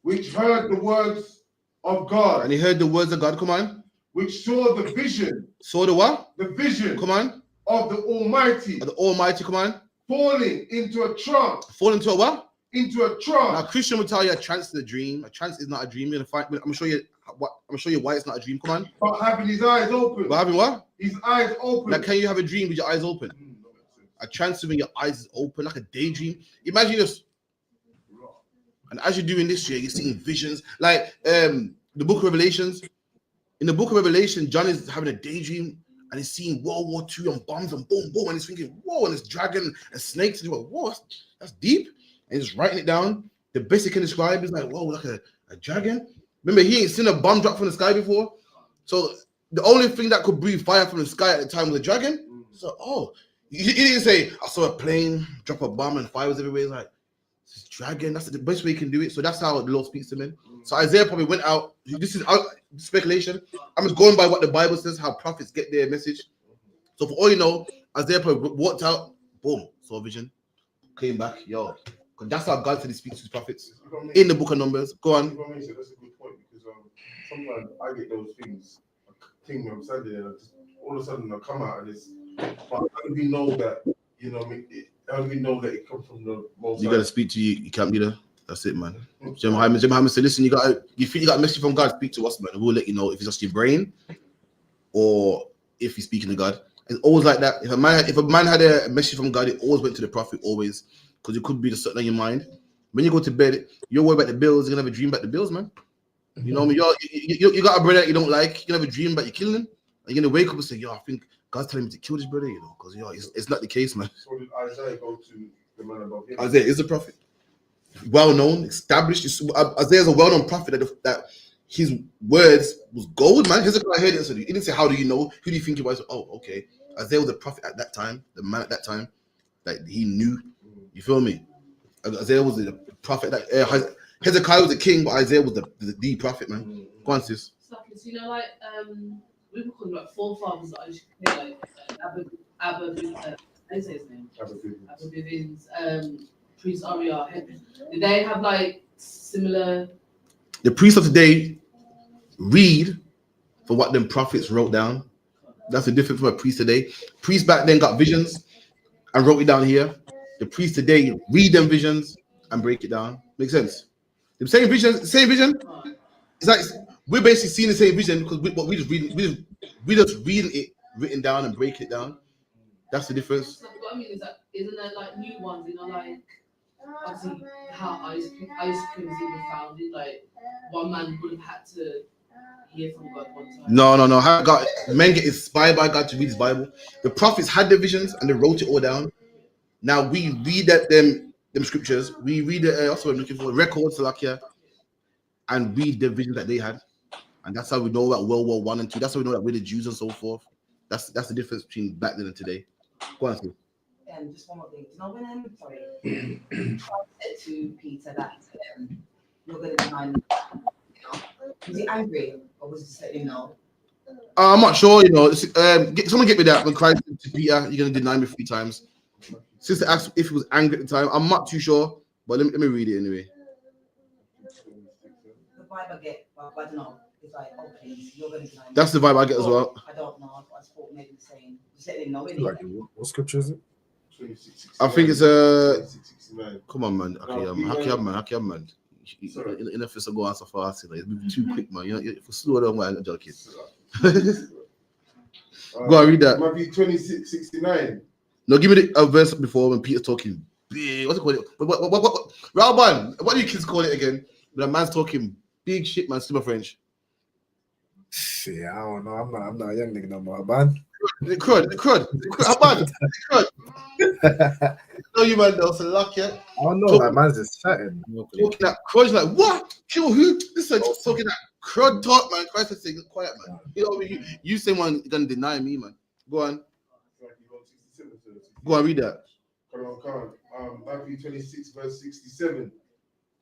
which heard the words of God. And he heard the words of God. Come on. which saw the vision. Saw the what? The vision. Come on. Of the Almighty. Of the Almighty, come on. Falling into a trance. Falling into a what? Into a trance. Now, Christian will tell you a trance is a dream. A trance is not a dream. You're gonna find. I'm gonna show you what. I'm gonna show you why it's not a dream. Come on. But having his eyes open. But having what? His eyes open. Now, can you have a dream with your eyes open? A trance when your eyes is open, like a daydream. Imagine this. And as you're doing this, you're seeing visions. Like the book of Revelations. In the book of Revelation, John is having a daydream and he's seeing World War II and bombs and boom, boom. And he's thinking, whoa, and it's dragon and snakes. And he's like, whoa, that's deep. And he's writing it down. The best he can describe is like, whoa, like a dragon. Remember, he ain't seen a bomb drop from the sky before. So the only thing that could breathe fire from the sky at the time was a dragon. So, oh, he didn't say, I saw a plane drop a bomb and fire was everywhere. He's like, this dragon, that's the best way he can do it. So that's how the Lord speaks to him. So Isaiah probably went out. This is speculation. I'm just going by what the Bible says, how prophets get their message. So for all you know, Isaiah probably walked out, boom, saw a vision, came back, yo. Because that's how God said he speaks to his prophets in the book of Numbers. Go on. That's a good point because sometimes I get those things, I'm standing there, and all of a sudden I come out and it's, but how do we know that, you know, how do we know that it comes from the most? You got to speak to you camp leader. That's it, man. Jim Hyman said, listen, you feel you got a message from God, speak to us, man. We'll let you know if it's just your brain or if you're speaking to God. It's always like that. If a man had a message from God, it always went to the prophet, always. Because it could be just something on your mind. When you go to bed, you're worried about the bills, you're gonna have a dream about the bills, man. You know what I mean? You got a brother that you don't like, you're gonna have a dream about you killing him. And you're gonna wake up and say, yo, I think God's telling me to kill this brother, you know, because it's not the case, man. So did Isaiah go to the man above him? Isaiah is a prophet. Well known, established. Isaiah is a well-known prophet that his words was gold, man. Hezekiah heard it and said, he didn't say, how do you know? Who do you think he was? Oh, okay. Isaiah was a prophet at that time, the man at that time that he knew. You feel me? Isaiah was the prophet. Hezekiah was the king, but Isaiah was the prophet, man. Go on, sis. You know, like we were calling like forefathers that I used to like Abba, I say his name. Abba Bivens, Priest Aria. Did they have like similar? The priests of today read for what them prophets wrote down. That's the difference from a priest today. Priests back then got visions and wrote it down here. The priests today read them visions and break it down. Makes sense? The same vision. It's like we're basically seeing the same vision because we just reading it written down and break it down. That's the difference. So what I mean is that isn't there like new ones? You know, like obviously how ISUPK was even founded. Like one man would have had to hear from God one time. No. How God, men get inspired by God to read his Bible. The prophets had the visions and they wrote it all down. Now we read them scriptures. We read also I'm looking for records and read the visions that they had. And that's how we know about World War I and II. That's how we know that we're the Jews and so forth. That's the difference between back then and today. Go on, Steve. Just one more thing. You know when Christ said to Peter that you're going to deny me, was he angry or was he just letting him know? I'm not sure. You know, someone get me that when Christ said to Peter, "You're going to deny me 3 times." Sister asked if he was angry at the time. I'm not too sure, but let me read it anyway. The vibe I get, I don't know. It's like, oh please, you're going to deny me. That's the vibe I get as well. I don't know. I just thought maybe the same. Just letting him know. Really. Like, what scripture is it? I think it's come on, man. Okay, man. In the first go answer fast. It's too quick, man. You know, for slow down, I'm joking. Go on, read that. Matthew 26:69. No, give me a verse before when Peter's talking big. What's it called? What? Ralban, what do you kids call it again? When a man's talking big shit, man. Super French. Shit, I don't know. I'm not a young nigga no more, man. The crud. No, you man, though. So luck, yeah. I don't know. That man's just chatting. Talking that crud, like what? Kill who? This is just talking that crud talk, man. Christ is saying, quiet, man. You know what I mean? You say one gonna deny me, man. Go on. Go on, read that. Matthew 26, verse 67.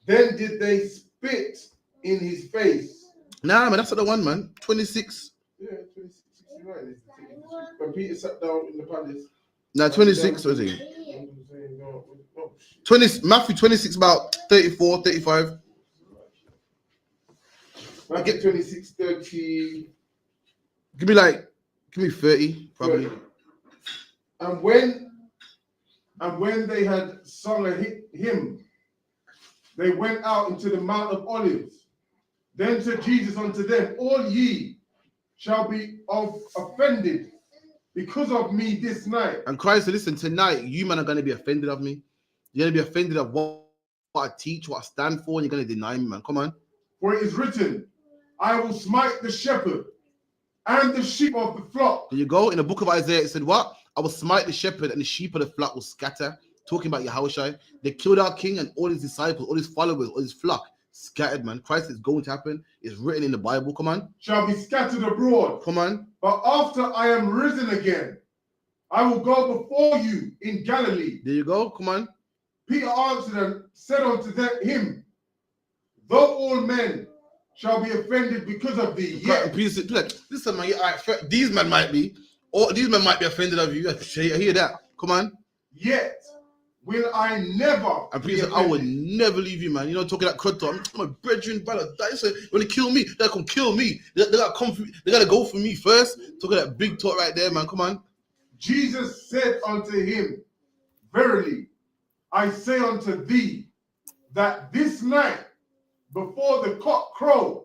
Then did they spit in his face. Nah, man, that's not the one, man. 26. Yeah, 26:69. When Peter sat down in the palace. Nah, 26 was it? 20, Matthew 26, about 34, 35. I get 26, 30. Give me 30, probably. 30. And when they had sung a hymn, they went out into the Mount of Olives. Then said Jesus unto them, all ye shall be offended because of me this night. And Christ said, listen, tonight, you man are going to be offended of me. You're going to be offended of what I teach, what I stand for, and you're going to deny me, man. Come on. For it is written, I will smite the shepherd and the sheep of the flock. There you go. In the book of Isaiah, it said what? I will smite the shepherd and the sheep of the flock will scatter. Talking about Yahushua. They killed our king and all his disciples, all his followers, all his flock. Scattered, man. Christ is going to happen. It's written in the Bible. Come on. Shall be scattered abroad. Come on. But after I am risen again, I will go before you in Galilee. There you go. Come on. Peter answered and said unto him, though all men shall be offended because of thee, yet. Listen, man, these men might be, or these men might be offended of you. I hear that. Come on. Yet will I never. And Peter said, I will never leave you, man. You know, talking that crud talk. My brethren, brother, they say, when they kill me, they come kill me. They gotta come for me. They gotta go for me first. Talking that big talk right there, man. Come on. Jesus said unto him, verily, I say unto thee, that this night, before the cock crow,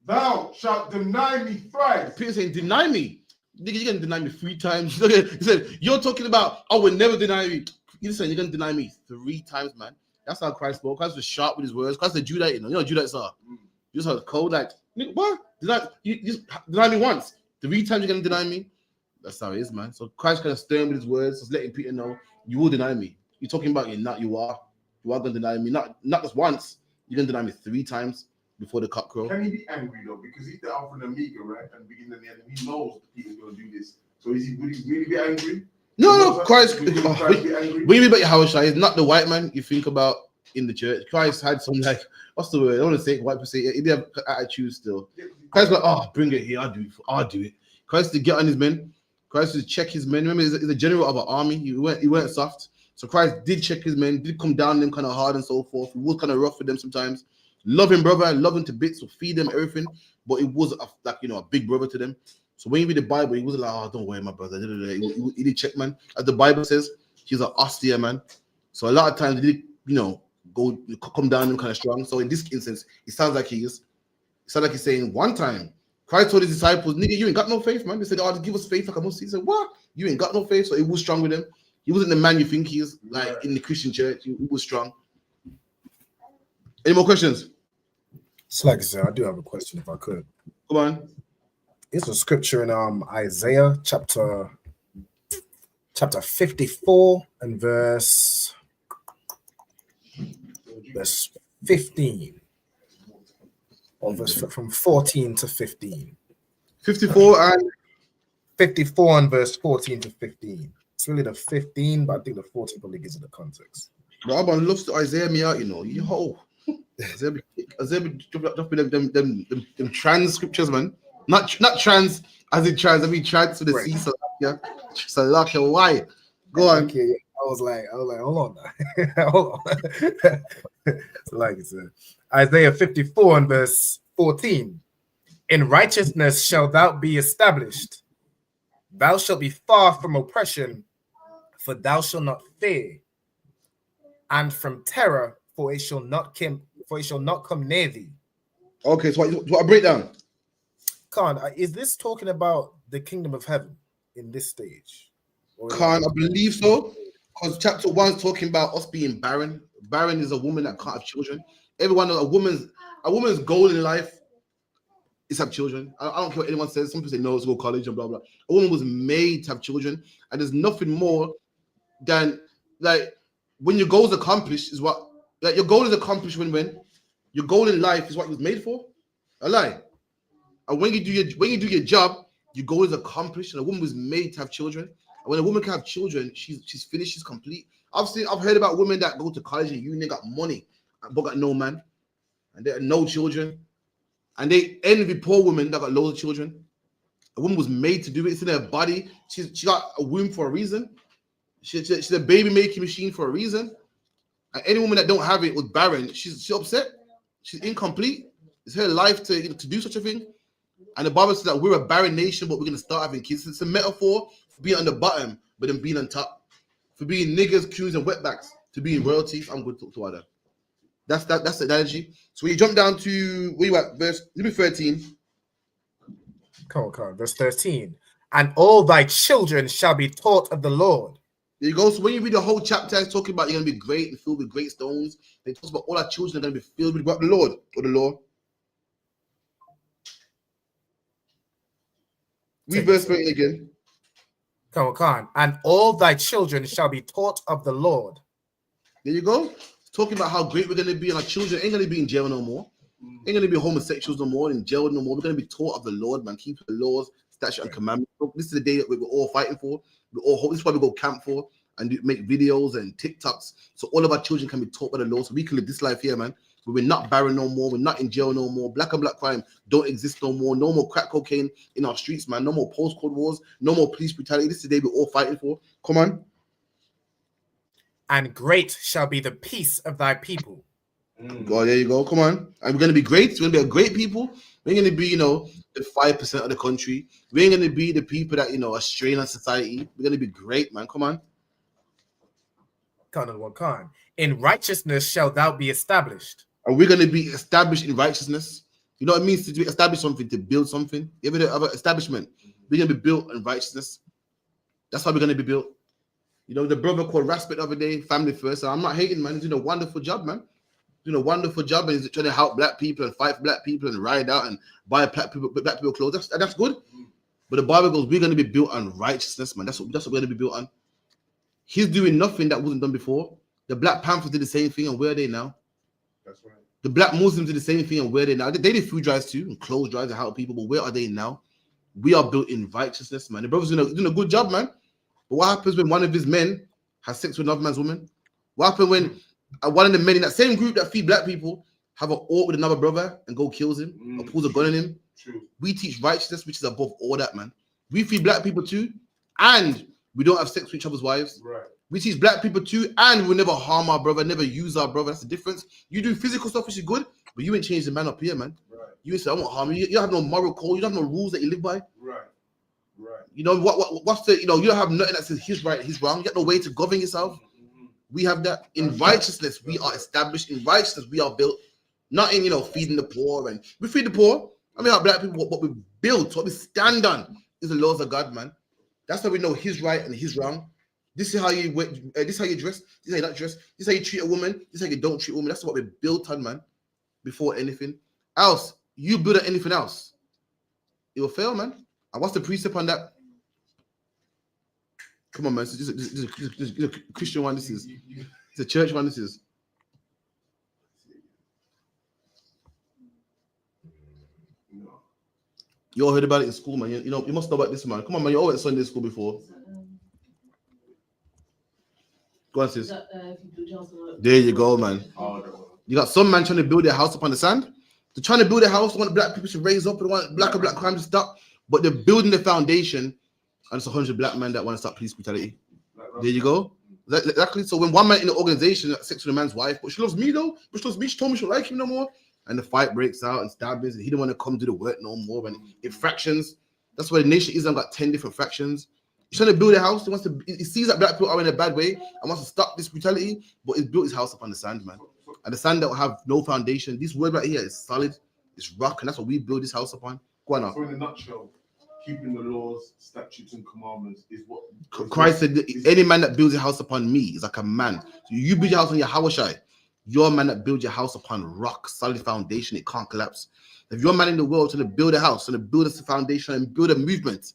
thou shalt deny me thrice. Peter saying, deny me. Nigga, you're gonna deny me 3 times. He said, you're talking about, I will never deny you. Listen, you're gonna deny me 3 times, man. That's how Christ spoke. Christ was sharp with his words. Christ said, Judite, you know what Judites are. You just have cold, like, what? You just deny me once. 3 times you're gonna deny me. That's how it is, man. So Christ kind of stern with his words, just letting Peter know, you will deny me. You're talking about you are gonna deny me. Not just once. You're gonna deny me 3 times before the cock crow. Can he be angry though? Because he's the Alpha and Omega, right? And beginning and the end, he knows Peter's gonna do this. So would he really be angry? No, Christ. When you read about Yahushua, he's not the white man you think about in the church. Christ had some, like, what's the word? I don't want to say white people say it. He did have attitude still. Christ was like, oh, bring it here. I'll do it. Christ did get on his men. Christ did check his men. Remember, he's a general of an army. He weren't soft. So Christ did check his men, did come down on them kind of hard and so forth. He was kind of rough with them sometimes. Love him, brother. Love him to bits. Will feed them everything. But it was a big brother to them. So when you read the Bible, he wasn't like, oh, don't worry, my brother. He did check, man. As the Bible says, he's an austere man. So a lot of times he did, come down him kind of strong. So in this instance, it sounds like he is. It sounds like he's saying one time, Christ told his disciples, nigga, you ain't got no faith, man. They said, oh, give us faith like a mustard. He said, what? You ain't got no faith. So he was strong with them. He wasn't the man you think he is, like in the Christian church. He was strong. Any more questions? It's like I said, I do have a question if I could. Come on. It's a scripture in Isaiah chapter 54 and verse 15. Or verse from 14 to 15. 54 and verse 14 to 15. It's really the 15, but I think the 14 probably gives it the context. Bro, Abban loves to Isaiah me out, Yo. Isaiah dropping them trans scriptures, man. Not trans as in trans. I mean trans to the sea. So why? Go on. Okay, I was like, hold on now. Hold on. So like I said, Isaiah 54 and verse 14. In righteousness shalt thou be established. Thou shalt be far from oppression, for thou shalt not fear, and from terror, for it shall not come near thee. Okay, so what a breakdown. Khan, is this talking about the kingdom of heaven in this stage? Khan, I believe so. Because chapter 1 is talking about us being barren. Barren is a woman that can't have children. Everyone knows a woman's goal in life is have children. I don't care what anyone says. Some people say no, it's go college and blah blah. A woman was made to have children, and there's nothing more than like when your goal is accomplished is what like your goal is accomplished when your goal in life is what you was made for. A lie. And when you do your job, your goal is accomplished. And a woman was made to have children. And when a woman can have children, she's finished, she's complete. I've heard about women that go to college and uni, got money, but got no man, and they had no children, and they envy poor women that got loads of children. A woman was made to do it. It's in her body. She got a womb for a reason. She's a baby making machine for a reason. And any woman that don't have it was barren. She's upset. She's incomplete. It's her life to do such a thing. And the Bible says that we're a barren nation, but we're going to start having kids. It's a metaphor for being on the bottom, but then being on top. For being niggas, cues, and wetbacks, to being royalties. I'm good to other. That's the analogy. So when you jump down to, where you at, verse 13. Come on, verse 13. And all thy children shall be taught of the Lord. There you go. So when you read the whole chapter, it's talking about you're going to be great and filled with great stones. It talks about all our children are going to be filled with what? The Lord or the law. Read verse 13 again. Come on. And all thy children shall be taught of the Lord. There you go. It's talking about how great we're going to be, and our children ain't going to be in jail no more. Ain't going to be homosexuals no more, in jail no more. We're going to be taught of the Lord, man. Keep the laws, statutes, and commandments. This is the day that we're all fighting for. This is why we go camp for and make videos and TikToks. So all of our children can be taught by the Lord, so we can live this life here, man. But we're not barren no more. We're not in jail no more. Black and black crime don't exist no more. No more crack cocaine in our streets, man. No more postcode wars. No more police brutality. This is the day we're all fighting for. Come on. And great shall be the peace of thy people. Oh, there you go. Come on. And we're going to be great. We're going to be a great people. We're going to be, the 5% of the country. We ain't going to be the people that, are strain on society. We're going to be great, man. Come on. In righteousness shall thou be established. And we're going to be established in righteousness. You know what it means to establish something, to build something? You ever have an establishment? We're going to be built in righteousness. That's how we're going to be built. The brother called Raspet the other day, family first. I'm not hating, man. He's doing a wonderful job, man. Doing a wonderful job, and he's trying to help black people and fight for black people and ride out and buy black people clothes. That's good. But the Bible goes, we're going to be built on righteousness, man. That's what we're going to be built on. He's doing nothing that wasn't done before. The Black Panthers did the same thing, and where are they now? That's right. The Black Muslims did the same thing, and where are they now? They did food drives too, and clothes drives to help people, but where are they now? We are built in righteousness, man. The brother's doing a good job, man. But what happens when one of his men has sex with another man's woman? What happens when one of the men in that same group that feed black people have an ought with another brother and go kills him or pulls a gun on him? True. We teach righteousness, which is above all that, man. We feed black people too, and we don't have sex with each other's wives. Right. We teach black people too, and we'll never harm our brother, never use our brother. That's the difference. You do physical stuff, which is good, but you ain't change the man up here, man. Right. You ain't say, I won't harm you. You don't have no moral code. You don't have no rules that you live by. Right. Right. What's the, you don't have nothing that says he's right, he's wrong. You got no way to govern yourself. We have that. In righteousness, we are established. In righteousness, we are built. Not in, feeding the poor. And we feed the poor. I mean, our black people, what we build, what we stand on is the laws of God, man. That's how we know his right and his wrong. This is how you this is how you dress. This is how you not dress. This is how you treat a woman. This is how you don't treat a woman. That's what we built on, man. Before anything else, you build on anything else, it will fail, man. And what's the precept on that? Come on, man. This is a Christian one. This is it's a church one. This is. You all heard about it in school, man. You must know about this, man. Come on, man. You all went to Sunday school before. Go on, sis. There you go, man. You got some man trying to build their house up on the sand. They're trying to build their house. They want black people to raise up. They want black and black crime to stop. But they're building the foundation, and it's 100 black men that want to stop police brutality. There you go. Exactly. So when one man in the organization has sex with a man's wife, but she loves me though, but she loves me, she told me she don't like him no more, and the fight breaks out and stabbings, and he don't want to come do the work no more, and infractions. That's why the nation Islam got 10 different factions. He's trying to build a house. He sees that black people are in a bad way and wants to stop this brutality, but he's built his house up on the sand, man. And the sand that will have no foundation. This word right here is solid, it's rock, and that's what we build this house upon. Go on now. So in a nutshell, keeping the laws, statutes, and commandments is what Christ said. Any man that builds a house upon me is like a man. So you build your house on your Hawashai. You're a man that builds your house upon rock, solid foundation. It can't collapse. If you're a man in the world trying to build a house, trying to build a foundation and build a movement,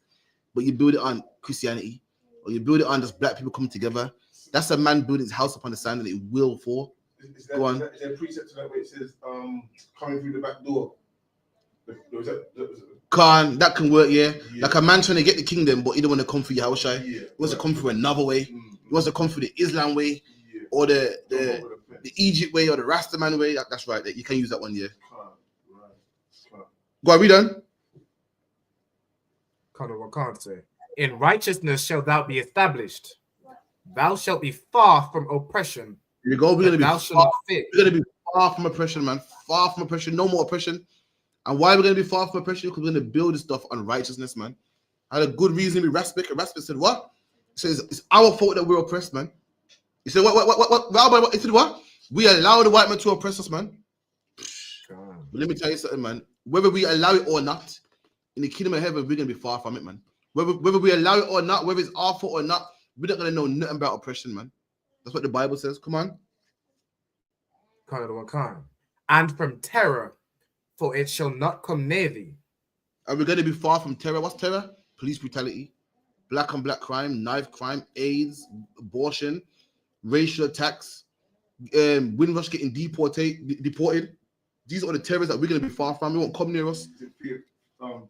but you build it on Christianity, or you build it on just black people coming together, that's a man building his house upon the sand, and it will fall. Go on. Is there a precept to that where it says coming through the back door? That can work, yeah. Like a man trying to get the kingdom, but he don't want to come through Yahushua. He wants to come through another way. He wants to come through the Islam way, or the Egypt way, or the Rastaman way. That's right. You can use that one, yeah. Go on, read on. Can't say. In righteousness shalt thou be established. Thou shalt be far from oppression. Here you go. We're gonna be far from oppression, man. Far from oppression. No more oppression. And why we're going to be far from oppression? Because we're going to build this stuff on righteousness, man. I had a good reason to be Raspic. And Raspic said, what? He says, it's our fault that we're oppressed, man. He said, what? Rabbi, he said, what? We allow the white man to oppress us, man. But let me tell you something, man. Whether we allow it or not, in the kingdom of heaven, we're going to be far from it, man. Whether we allow it or not, whether it's our fault or not, we're not going to know nothing about oppression, man. That's what the Bible says. Come on. And from terror, for it shall not come near thee. And we're going to be far from terror. What's terror? Police brutality, black on black crime, knife crime, AIDS, abortion, racial attacks, Windrush getting deported. These are the terrorists that we're going to be far from. They won't come near us.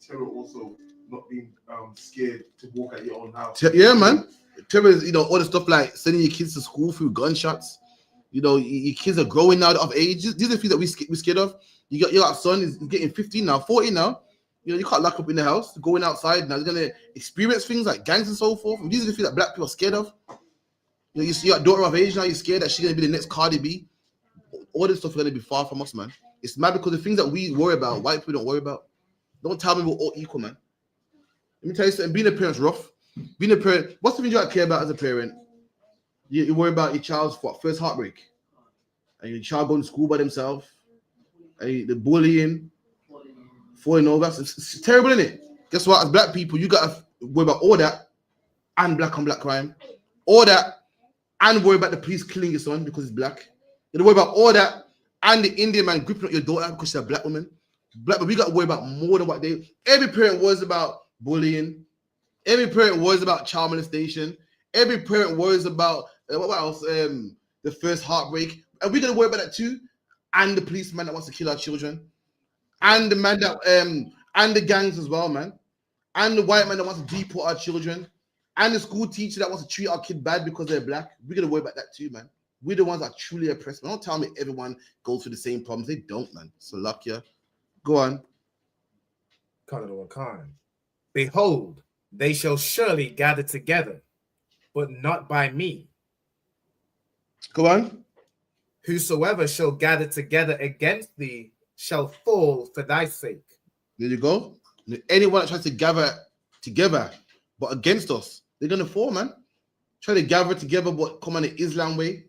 Terror also not being scared to walk at your own house. Yeah, man. Terror is, all the stuff like sending your kids to school through gunshots. Your kids are growing out of age. These are the things that we're scared of. Your son is getting 15 now, 14 now. You can't lock up in the house. Going outside now, he's going to experience things like gangs and so forth. And these are the things that black people are scared of. You see your daughter of age now, you're scared that she's going to be the next Cardi B. All this stuff is going to be far from us, man. It's mad because the things that we worry about, white people don't worry about. Don't tell me we're all equal, man. Let me tell you something. Being a parent's rough. Being a parent, what's the thing you care about as a parent? You worry about your child's first heartbreak. And your child going to school by themselves. And the bullying. Falling over. It's terrible, isn't it? Guess what? As black people, you got to worry about all that and black on black crime. All that and worry about the police killing your son because he's black. You worry about all that and the Indian man gripping up your daughter because she's a black woman. But we got to worry about more than what they. Every parent worries about bullying. Every parent worries about child molestation. Every parent worries about what else? The first heartbreak. And we're gonna worry about that too. And the policeman that wants to kill our children, and the man that and the gangs as well, man. And the white man that wants to deport our children, and the school teacher that wants to treat our kid bad because they're black. We're gonna worry about that too, man. We're the ones that are truly oppressed. Man. Don't tell me everyone goes through the same problems. They don't, man. So luck, yeah. Go on. Behold, they shall surely gather together, but not by me. Go on. Whosoever shall gather together against thee shall fall for thy sake. There you go. Anyone that tries to gather together but against us, they're gonna fall, man. Try to gather together but come on the Islam way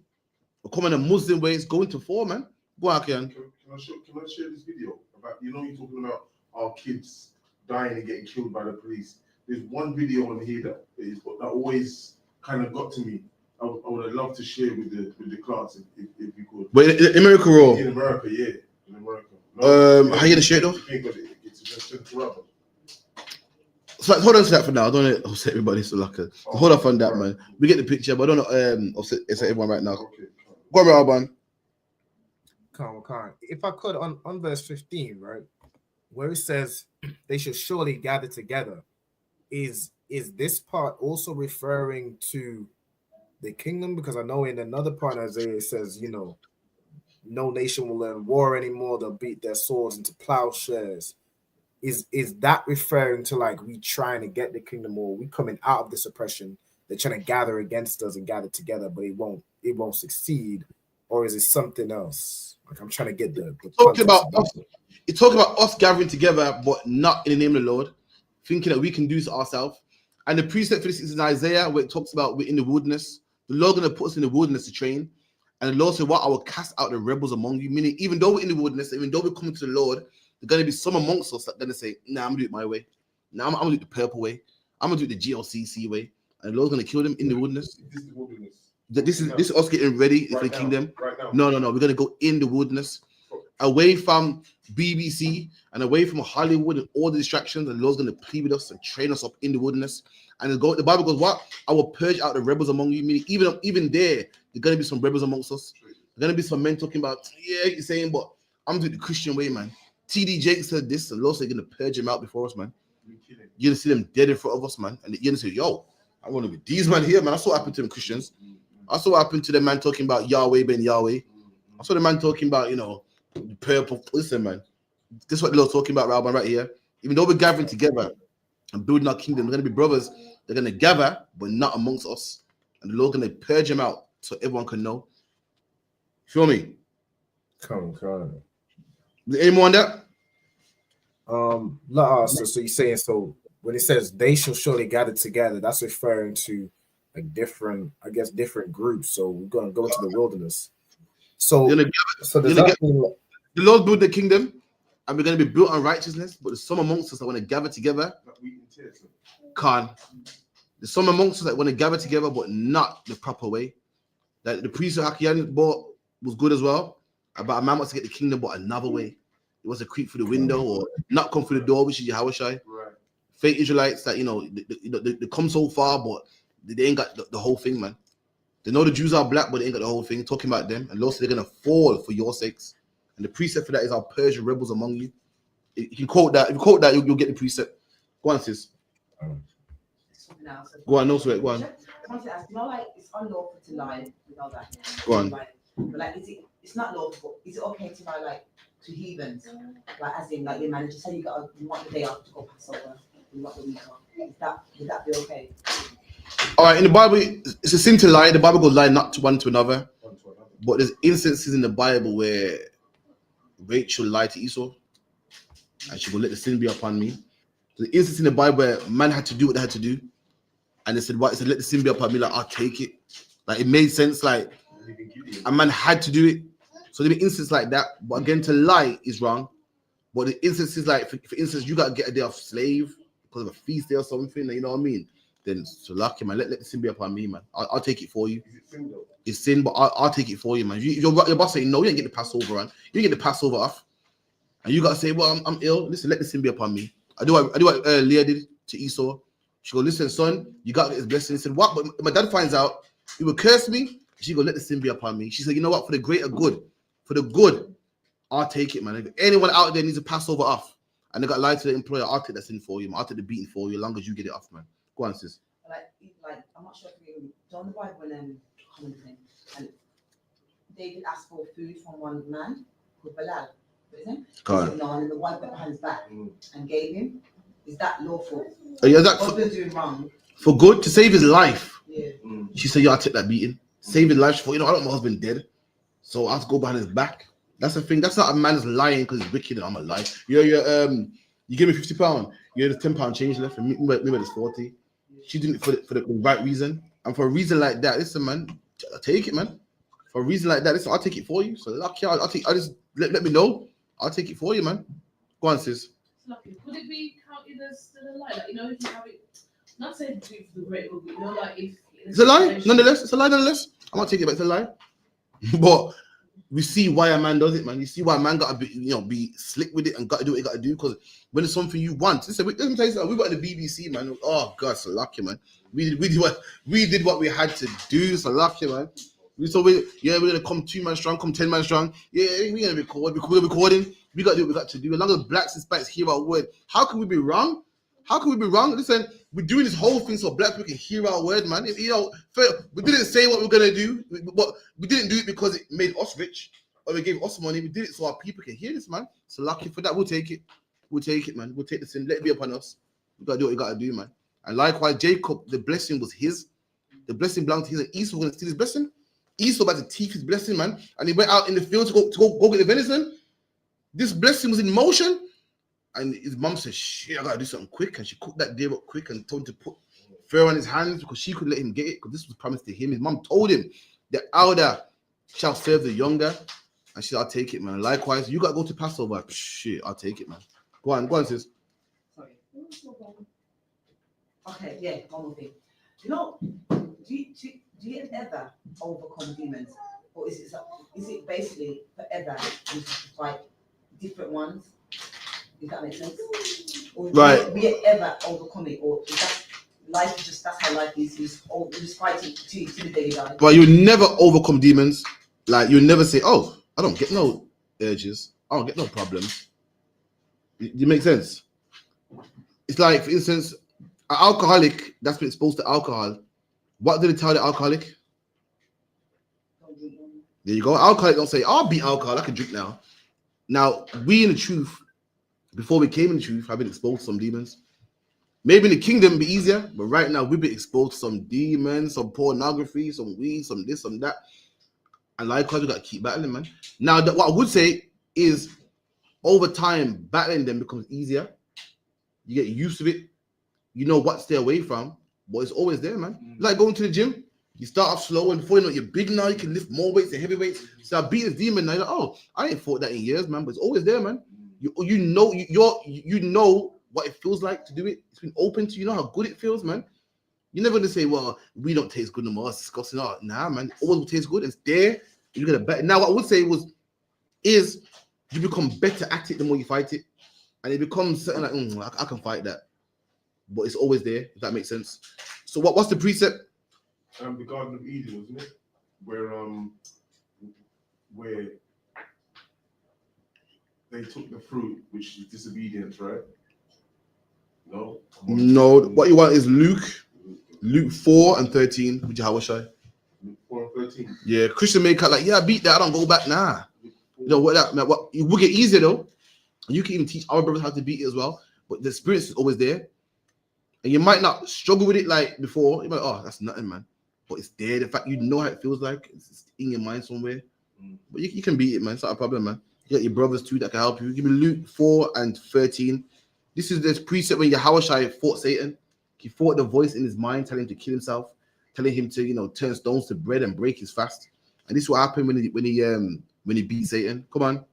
or come on the Muslim way, it's going to fall, man. Go on, Kian. Can I share this video about you're talking about our kids dying and getting killed by the police? There's one video on here that always kind of got to me. I would have loved to share with the class if you could. But in America, or in America, yeah, in America. How you gonna share it though? It's just rubber. So hold on to that for now. I don't want to upset everybody. So hold off on that, man. We get the picture, but I don't know. Upset everyone right now. Okay. Go on, Alban. Calm. If I could, on verse 15, right, where it says they should surely gather together, is this part also referring to the kingdom? Because I know in another part of Isaiah it says, no nation will learn war anymore. They'll beat their swords into plowshares. Is that referring to like we trying to get the kingdom, or we coming out of this oppression? They're trying to gather against us and gather together, but it won't succeed, or is it something else? Like I'm trying to get the talking about us. It's talking about us gathering together, but not in the name of the Lord, thinking that we can do this ourselves. And the precept for this is in Isaiah, where it talks about we're in the wilderness. The Lord going to put us in the wilderness to train. And the Lord said, I will cast out the rebels among you. Meaning, even though we're in the wilderness, even though we're coming to the Lord, there's going to be some amongst us that are going to say, nah, I'm going to do it my way. Nah, I'm going to do it the purple way. I'm going to do it the GLCC way. And the Lord's going to kill them in the wilderness. This is the wilderness. This is us getting ready for the kingdom. Right now. No. We're going to go in the wilderness, away from BBC and away from Hollywood and all the distractions. And the Lord's going to plead with us and train us up in the wilderness. And the Bible goes, what? I will purge out the rebels among you. Meaning, even there going to be some rebels amongst us. There's going to be some men talking about, you're saying, but I'm doing the Christian way, man. T.D. Jakes said this. The Lord said, going to purge him out before us, man. You're going to see them dead in front of us, man. And you're going to say, yo, I want to be these men here, man. I saw what happened to them Christians. I saw what happened to the man talking about Yahweh being Yahweh. I saw the man talking about, the purple. Listen, man. This is what the Lord's talking about, Rabban, right here. Even though we're gathering together and building our kingdom, we're going to be brothers. They're going to gather, but not amongst us. And the Lord's going to purge them out so everyone can know. Feel me? Come. Any more on that? So you're saying, so when it says they shall surely gather together, that's referring to like different, I guess, different groups. So we're gonna go into the wilderness. So, so does that mean the Lord build the kingdom, and we're gonna be built on righteousness, but there's some amongst us that want to gather together. There's some amongst us that want to gather together, but not the proper way. Like the priest of Hakian bought was good as well. But a man wants to get the kingdom, but another way. It was to creep through the window or not come through the door, which is Yahushai. Right. Fake Israelites that they come so far, but they ain't got the whole thing, man. They know the Jews are black, but they ain't got the whole thing. Talking about them, and Lord said they're gonna fall for your sakes. And the precept for that is our Persian rebels among you. You can quote that. If you quote that, you'll get the precept. Go on, sis. Go on, no sweat. Go on. I want to ask, like it's unlawful to lie with all that. Go on. But it's not lawful. Is it okay to lie like to heathens? Like as in like your manager say you want the day off to go Passover, you want the week off. Would that be okay? All right, in the Bible, it's a sin to lie. The Bible goes lie not to one to another. But there's instances in the Bible where Rachel lied to Esau, and she will let the sin be upon me. There's instances in the Bible where man had to do what they had to do, and they said, "What?" It said, "Let the sin be upon me." Like, I'll take it. Like it made sense. Like a man had to do it. So there be instances like that. But again, to lie is wrong. But the instances like, for instance, you got to get a day off slave because of a feast day or something. You know what I mean? Then so lucky, man. Let the sin be upon me, man. I'll take it for you. Is it sin though? It's sin, but I'll take it for you, man. Your boss saying no, you ain't get the Passover on. You get the Passover off, and you gotta say, well, I'm ill. Listen, let the sin be upon me. I do what Leah did to Esau. She go, listen, son, you got his blessing. He said, what? But my dad finds out, he will curse me. She go, let the sin be upon me. She said, you know what? For the greater good, I'll take it, man. If anyone out there needs a Passover off, and they got lied to the employer, I'll take that sin for you, man. I'll take the beating for you, as long as you get it off, man. Go on, sis. Like I'm not sure if you know the Bible when and David asked for food from one man called Balal, isn't it? Said no, and the wife got behind his back and gave him. Is that lawful? Yeah, that what they're doing wrong? For good, to save his life. Yeah. She said, yeah, I'll take that beating. Save his life for, I don't want my husband dead, so I have to go behind his back. That's the thing. That's not a man's lying because he's wicked and I'm a lie. You give me £50. You had £10 change left, and maybe it's 40. She did it for the right reason, and for a reason like that, listen, man, I'll take it, man. For a reason like that, listen, I'll take it for you. So lucky, I'll take. I just let me know. I'll take it for you, man. Go on, sis. Lucky. Could it be counted as still a lie? Like, if you have it, not saying do it for the great good, but like if it's a lie, nonetheless. It's a lie, nonetheless. I'm not taking it back. It's a lie, but we see why a man does it, man. You see why a man gotta be slick with it and gotta do what he gotta do, because when it's something you want. Listen, let me tell you something. We got the BBC, man. Oh God, so lucky, man. We did what we had to do. So lucky, man. We're gonna come 2 man strong, come 10 man strong. Yeah, we're gonna record. We're recording. We gotta do what we got to do. As long as blacks and whites hear our word, how can we be wrong? How can we be wrong? Listen, we're doing this whole thing so black people can hear our word, man. We didn't say what we're gonna do, but we didn't do it because it made us rich or it gave us money. We did it so our people can hear this, man. So lucky for that, we'll take it. We'll take it, man. We'll take the sin. Let it be upon us. We gotta do what we gotta do, man. And likewise, Jacob, the blessing was his. The blessing belonged to his, and Esau was gonna steal his blessing. Esau about to take his blessing, man, and he went out in the field to go get the venison. This blessing was in motion. And his mom said, shit, I gotta do something quick. And she cooked that deer up quick and told him to put fur on his hands because she could let him get it because this was promised to him. His mom told him, the elder shall serve the younger. And she said, I'll take it, man. Likewise, you gotta go to Passover. Shit, I'll take it, man. Go on, sis. Sorry. Okay, yeah, one more thing. Do you ever overcome demons? Or is it basically forever you fight different ones? If that makes sense. Or right. We ever overcome it, or is that life is just that's how life is? You just fighting to the day you die. But you never overcome demons. Like you never say, "Oh, I don't get no urges. I don't get no problems." You make sense? It's like, for instance, an alcoholic that's been exposed to alcohol. What do they tell the alcoholic? There you go. Alcoholic don't say, "I'll beat alcohol. I can drink now." Now we in the truth. Before we came in the truth, I've been exposed to some demons. Maybe in the kingdom it'd be easier, but right now we've been exposed to some demons, some pornography, some weed, some this, some that. And likewise, we got to keep battling, man. Now, what I would say is over time, battling them becomes easier. You get used to it. You know what to stay away from, but it's always there, man. Like going to the gym. You start off slow, and before you know it, you're big now. You can lift more weights and heavy weights. Start beating this demon. Now you're like, oh, I ain't fought that in years, man. But it's always there, man. You know what it feels like to do it. It's been open to you. Know how good it feels, man. You're never gonna say, well, we don't taste good no more. It's disgusting. Oh, nah, man. It always will taste good. It's there. You're gonna better. Now, what I would say is you become better at it the more you fight it, and it becomes something like, I can fight that. But it's always there. If that makes sense. So what's the precept? The Garden of Eden, wasn't it? Where they took the fruit, which is disobedience, right? No. What you want is Luke 4 and 13. With Yahushua. Luke 4 and 13. Yeah, Christian may cut like, yeah, I beat that. I don't go back. Nah. You know what? It will get easier though. You can even teach our brothers how to beat it as well. But the experience is always there, and you might not struggle with it like before. You're like, oh, that's nothing, man. But it's there. The fact you know how it feels like, it's in your mind somewhere. But you can beat it, man. It's not a problem, man. You got your brothers too that can help you. Give me Luke 4 and 13. This is this precept when Yahushua fought Satan. He fought the voice in his mind, telling him to kill himself, telling him to turn stones to bread and break his fast. And this is what happened when he beat Satan. Come on.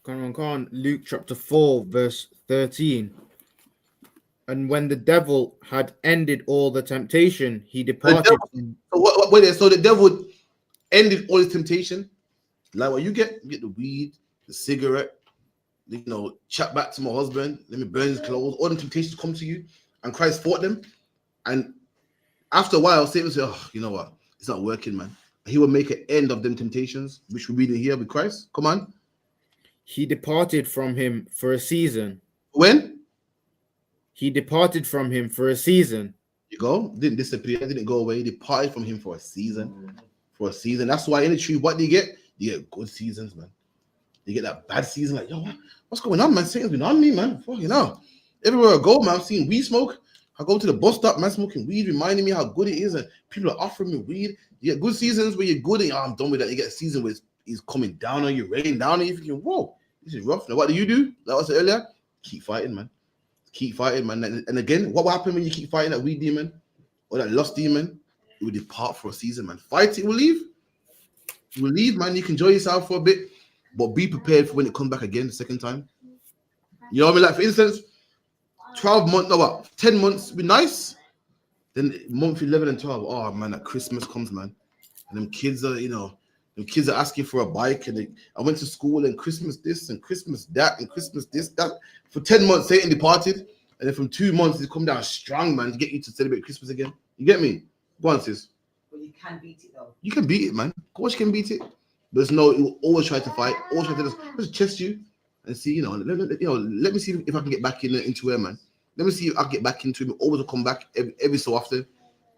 Come on. Luke chapter 4, verse 13. And when the devil had ended all the temptation, he departed. So the devil ended all his temptation. Like what you get the weed, the cigarette, chat back to my husband, let me burn his clothes. All the temptations come to you, and Christ fought them. And after a while, Satan will say, oh, you know what? It's not working, man. He will make an end of them temptations, which we read in here with Christ. Come on. He departed from him for a season. When? He departed from him for a season. You go. Didn't disappear. Didn't go away. He departed from him for a season. For a season. That's why in the tree, what do you get? You get good seasons, man. You get that bad season. Like, yo, what's going on, man? Satan's been on me, man. Fuck, everywhere I go, man, I'm seeing weed smoke. I go to the bus stop, man, smoking weed, reminding me how good it is, and people are offering me weed. You get good seasons where you're good, and I'm done with that. You get a season where it's coming down on you, raining down on you. You're thinking, whoa, this is rough. Now, what do? Like I said earlier, keep fighting, man. Keep fighting, man. And again, what will happen when you keep fighting that weed demon or that lust demon? It will depart for a season, man. Fight it, will leave. It will leave, man. You can enjoy yourself for a bit, but be prepared for when it comes back again the second time. You know what I mean? Like, for instance, 10 months be nice. Then month 11 and 12, oh, man, that Christmas comes, man. And them kids are, them kids are asking for a bike. And I went to school and Christmas this and Christmas that and Christmas this, that. For 10 months, Satan departed. And then from 2 months, he's come down strong, man, to get you to celebrate Christmas again. You get me? Go on, sis. But you can beat it, though. You can beat it, man. Of course you can beat it. But it will always try to fight. Always try to just chest you and see, let me see if I can get back into it, man. Let me see if I can get back into it. Always will come back every so often.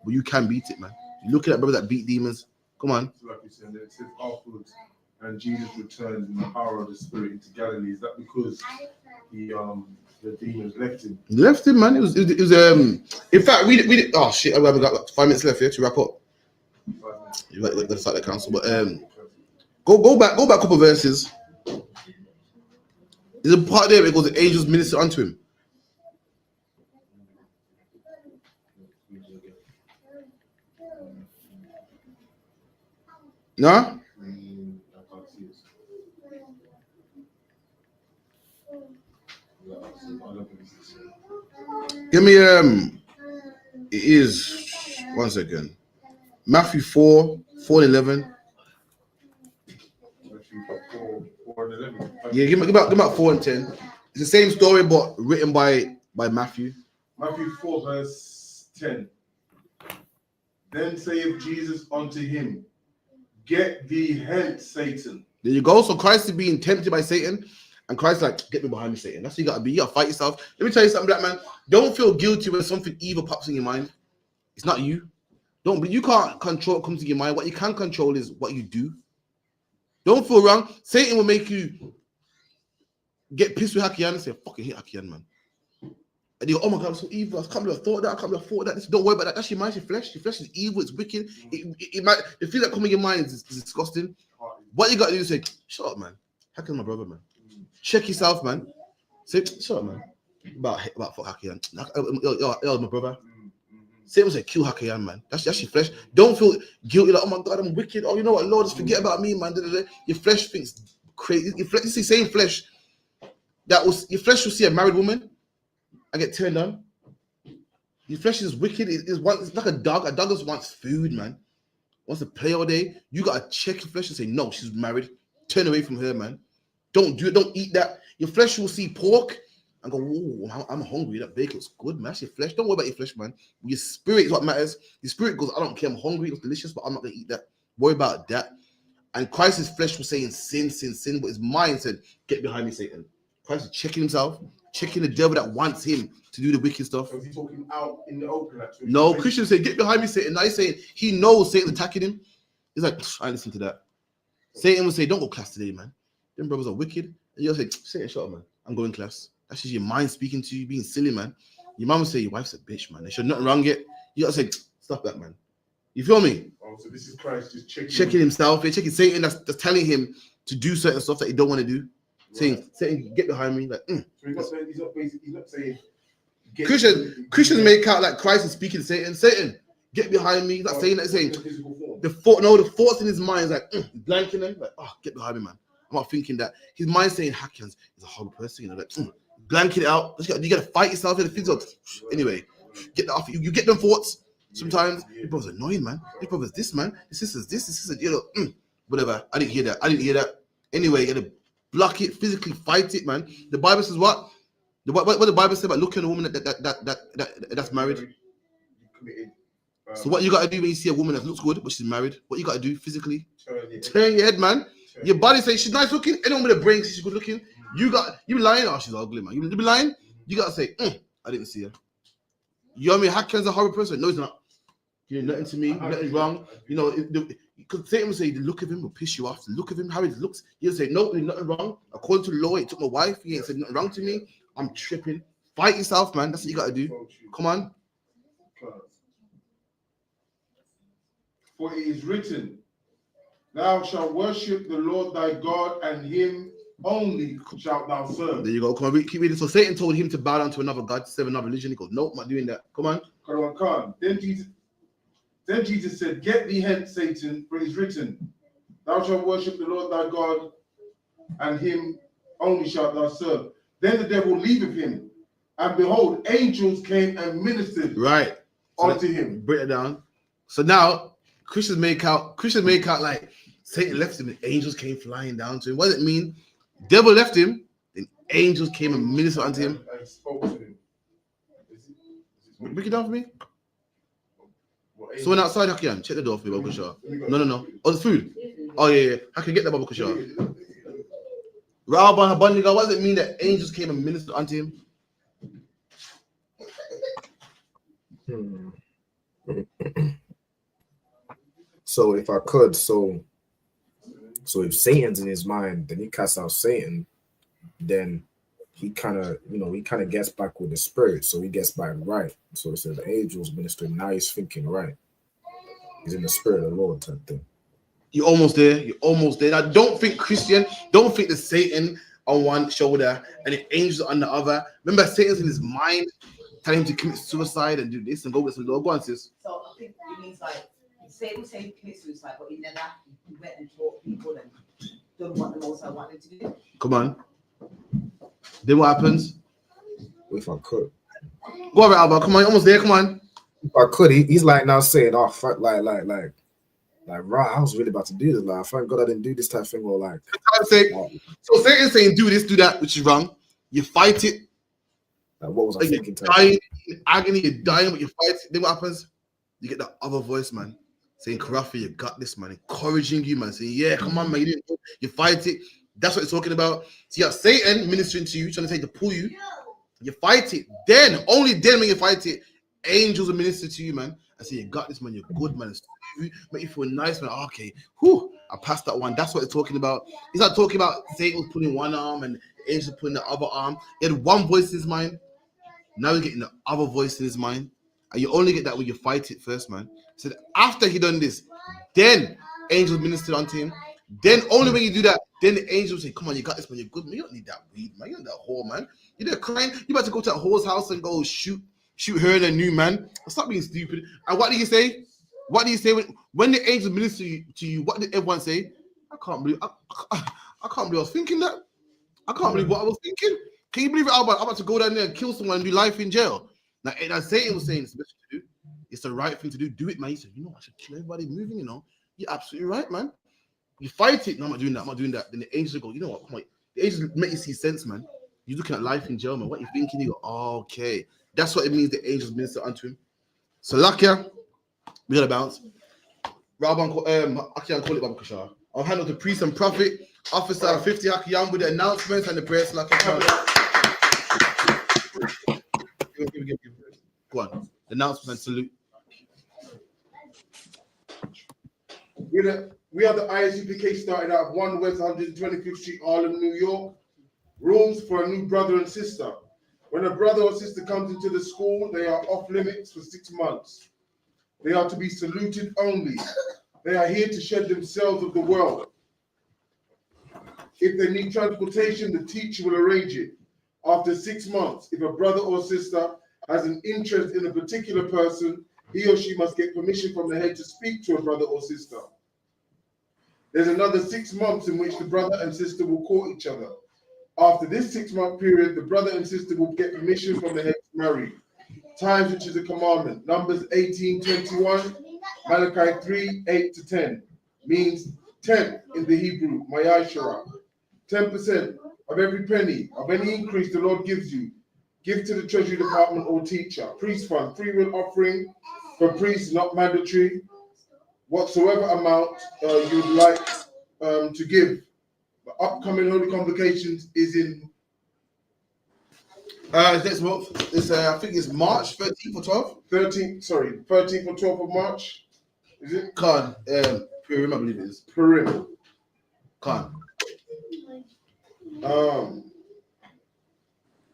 But you can beat it, man. You look at that brother that beat demons. Come on. Like you said, it says afterwards, and Jesus returned in the power of the Spirit into Galilee. Is that because the demons left him? Left him, man. It was in fact, read it. Oh shit, we haven't got 5 minutes left here to wrap up. You got to start the council, but go back a couple of verses. There's a part there where it goes, the angels minister unto him. No? Give me it is 1 second. Matthew 4:11. Yeah, give me about 4 and 10. It's the same story, but written by Matthew. Matthew 4, verse 10. Then saith Jesus unto him, get thee hence, Satan. There you go. So Christ is being tempted by Satan, and Christ's like, get me behind me, Satan. That's what you gotta be. You gotta fight yourself. Let me tell you something, black man. Don't feel guilty when something evil pops in your mind. It's not you. But you can't control what comes to your mind. What you can control is what you do. Don't feel wrong. Satan will make you get pissed with Hakian and say, fucking hate Hakian, man. And you go, oh my God, I'm so evil. I can't believe I thought that. I can't believe I thought that. Don't worry about that. That's your mind, your flesh. Your flesh is evil. It's wicked. The feel that come in your mind is disgusting. What you got to do is say, shut up, man. Hakian's my brother, man. Check yourself, man. Say, shut up, man. About fuck Hakian. Yo, my brother. Same as say, kill Hakian, man. That's your flesh. Don't feel guilty like, oh my God, I'm wicked. Oh, you know what, Lord, just forget about me, man. Your flesh thinks crazy. Your flesh, it's the same flesh your flesh will see a married woman and get turned on. Your flesh is wicked. It's like a dog. A dog just wants food, man. Wants to play all day. You gotta check your flesh and say, no, she's married. Turn away from her, man. Don't do it. Don't eat that. Your flesh will see pork and go, whoa, I'm hungry. That bacon looks good, man. That's your flesh. Don't worry about your flesh, man. Your spirit is what matters. Your spirit goes, I don't care. I'm hungry. It's delicious, but I'm not gonna eat that. Worry about that. And Christ's flesh was saying sin, sin, sin, but his mind said, get behind me, Satan. Christ is checking himself, checking the devil that wants him to do the wicked stuff. So is he talking out in the open? No, Christians say, get behind me, Satan. Now he's saying he knows Satan's attacking him. He's like, I ain't listen to that. Satan will say, don't go class today, man. Them brothers are wicked. And you'll say, Satan, shut up, man. I'm going class. That's just your mind speaking to you, being silly, man. Your mom will say, your wife's a bitch, man. There's nothing wrong yet. You gotta say, stop that, man. You feel me? Oh, so this is Christ just checking himself. They're checking Satan that's telling him to do certain stuff that he don't want to do. Saying, Satan, get behind me. Like, So he's not saying. Christians make out like Christ is speaking to Satan. Satan, get behind me. He's not saying that. He's saying the thoughts in his mind is like blanking him. Like, oh, get behind me, man. I'm not thinking that. His mind saying Hakians is a horrible person. You know, like blank it out. You gotta fight yourself in the physical. Anyway, get that off. You get them thoughts. Sometimes your brother's annoying, man. Your brother's this, man. Your sister's this. Your sister, you know, whatever. I didn't hear that. Anyway, you gotta block it, physically fight it, man. The Bible says what? What the Bible says about looking at a woman that's married. So what you gotta do when you see a woman that looks good but she's married? What you gotta do physically? Turn your head, man. Your body says she's nice looking. Anyone with a brain says she's good looking. You be lying. Oh, she's ugly, man. You be lying. You gotta say, I didn't see her. You know what I mean? Hakian's a horrible person. No, he's not. You know, nothing to me. Nothing wrong. You know, because Satan will say the look of him will piss you off. The look of him, how he looks, he'll say, no, there's nothing wrong. According to the law, he took my wife. He ain't said nothing wrong to me. I'm tripping. Fight yourself, man. That's what you got to do. Come on. For it is written, thou shalt worship the Lord thy God, and him only shalt thou serve. There you go. Come on, keep reading. So Satan told him to bow down to another God, to serve another religion. He goes, nope, I'm not doing that. Come on. Then Jesus said, get thee hence, Satan, for it is written, thou shalt worship the Lord thy God, and him only shalt thou serve. Then the devil leaveth him, and behold, angels came and ministered unto him. Break it down. So now Christians make out like Satan left him and angels came flying down to him. What does it mean? Devil left him, then angels came and ministered unto him. And spoke to him. Break it down for me. Someone outside, Hakian, check the door for me, Baba Kushar. No. Oh, the food. Oh, yeah. I can get that, Baba Kushar. Rabban Habaniga, what does it mean that angels came and ministered unto him? So if I could, so if Satan's in his mind, then he casts out Satan, then he kind of gets back with the spirit, so he gets back right. So it says the angels ministering. Now he's thinking right. He's in the spirit of the Lord type thing. You're almost there. Now, don't think the Satan on one shoulder and the angels on the other. Remember, Satan's in his mind, telling him to commit suicide and do this and go get some dog. Go on, sis. So I think it means like Satan said he commit suicide, but he never went and taught people and done what the Most High wanted to do. Come on. Then what happens? If I could. Go over, Alba. Come on, you're almost there. Come on. If I could, he's like now saying, oh, fuck, like, right, I was really about to do this. Like, thank God I didn't do this type of thing. Or like, so Satan's saying, do this, do that, which is wrong. You fight it. Like, what was I thinking? You're dying in agony, you're dying, but you fight it. Then what happens? You get that other voice, man, saying, Karafi, you got this, man, encouraging you, man, saying, yeah, come on, man, you fight it. That's what it's talking about. So you have Satan ministering to you, trying to pull you. You fight it. Then, only then when you fight it, angels will minister to you, man. I say, you got this, man. You're good, man. Make you feel nice, man. Okay, whew, I passed that one. That's what it's talking about. He's not talking about Satan putting one arm and angels putting the other arm. He had one voice in his mind. Now he's getting the other voice in his mind. And you only get that when you fight it first, man. So after he done this, then angels ministered unto him. Then only when you do that, then the angels say, come on, you got this, man, you're good, man. You don't need that weed, man. You don't need that whore, man. You're there crying. You about to go to that whore's house and go shoot her and a new man. Stop being stupid. And what do you say? What do you say when the angels minister to you? What did everyone say? I can't believe I was thinking that. I can't believe what I was thinking. Can you believe it, Albert? I'm about to go down there and kill someone and do life in jail. Now Satan was saying it's the best thing to do. It's the right thing to do. Do it, man. He said, I should kill everybody moving, You're absolutely right, man. You fight it. No, I'm not doing that. I'm not doing that. Then the angels go, you know what? Come on. The angels make you see sense, man. You're looking at life in jail, man. What you thinking? You go, okay. That's what it means the angels minister unto him. So, Lakia, we got to bounce. Rabban, I can't call it Baba Kashar. I'll hand out the priest and prophet, officer 50 Hakiyam with the announcements and the prayers. Go on. The announcements and salute. We are the ISUPK starting out of 1 West 125th Street, Harlem, New York. Rooms for a new brother and sister. When a brother or sister comes into the school, they are off limits for 6 months. They are to be saluted only. They are here to shed themselves of the world. If they need transportation, the teacher will arrange it. After 6 months, if a brother or sister has an interest in a particular person, he or she must get permission from the head to speak to a brother or sister. There's another 6 months in which the brother and sister will court each other. After this 6-month period, the brother and sister will get permission from the head to marry. Times which is a commandment. Numbers 18:21, Malachi 3:8-10 means 10 in the Hebrew, Mayashara. 10% of every penny of any increase the Lord gives you, give to the Treasury Department or teacher. Priest fund, free will offering for priests, not mandatory. Whatsoever amount you'd like to give. The upcoming Holy Convocations is in next month. I think it's March 13th or 12th. 13th or 12th of March. Is it? Khan, Purim, I believe it is. Purim. Khan.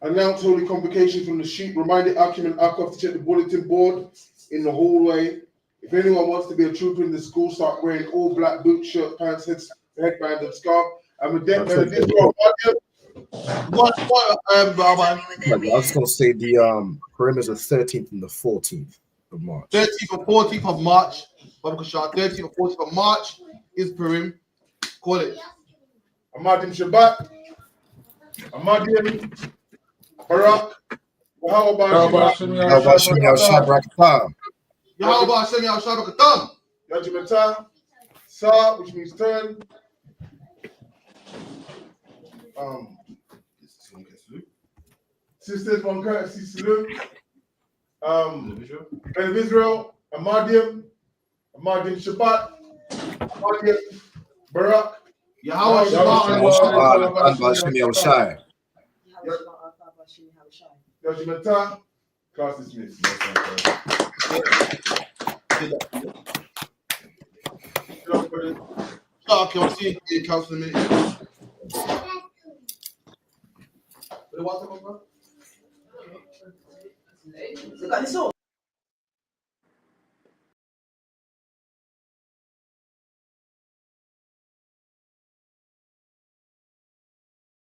Announce Holy Convocation from the sheep. Remind the Akim and Akov to check the bulletin board in the hallway. If anyone wants to be a trooper in the school, start wearing all black boots, shirt, pants, headband, and scarf. And with them, I was going to say the Purim is the 13th and the 14th of March. 13th or 14th of March. 13th or 14th of March is Purim. Call it. Amadim Shabbat. Amadim Barak. Yahweh Hashem Yahweh Yajimata Sa, which means turn. Sisters, one courtesy salute. Ben of Israel, Amadim Shabbat, Amadim Barak, Yahweh Shabbat. Yajimata, class dismissed. Okay, I'll see you in council in a minute. What do you want to talk about?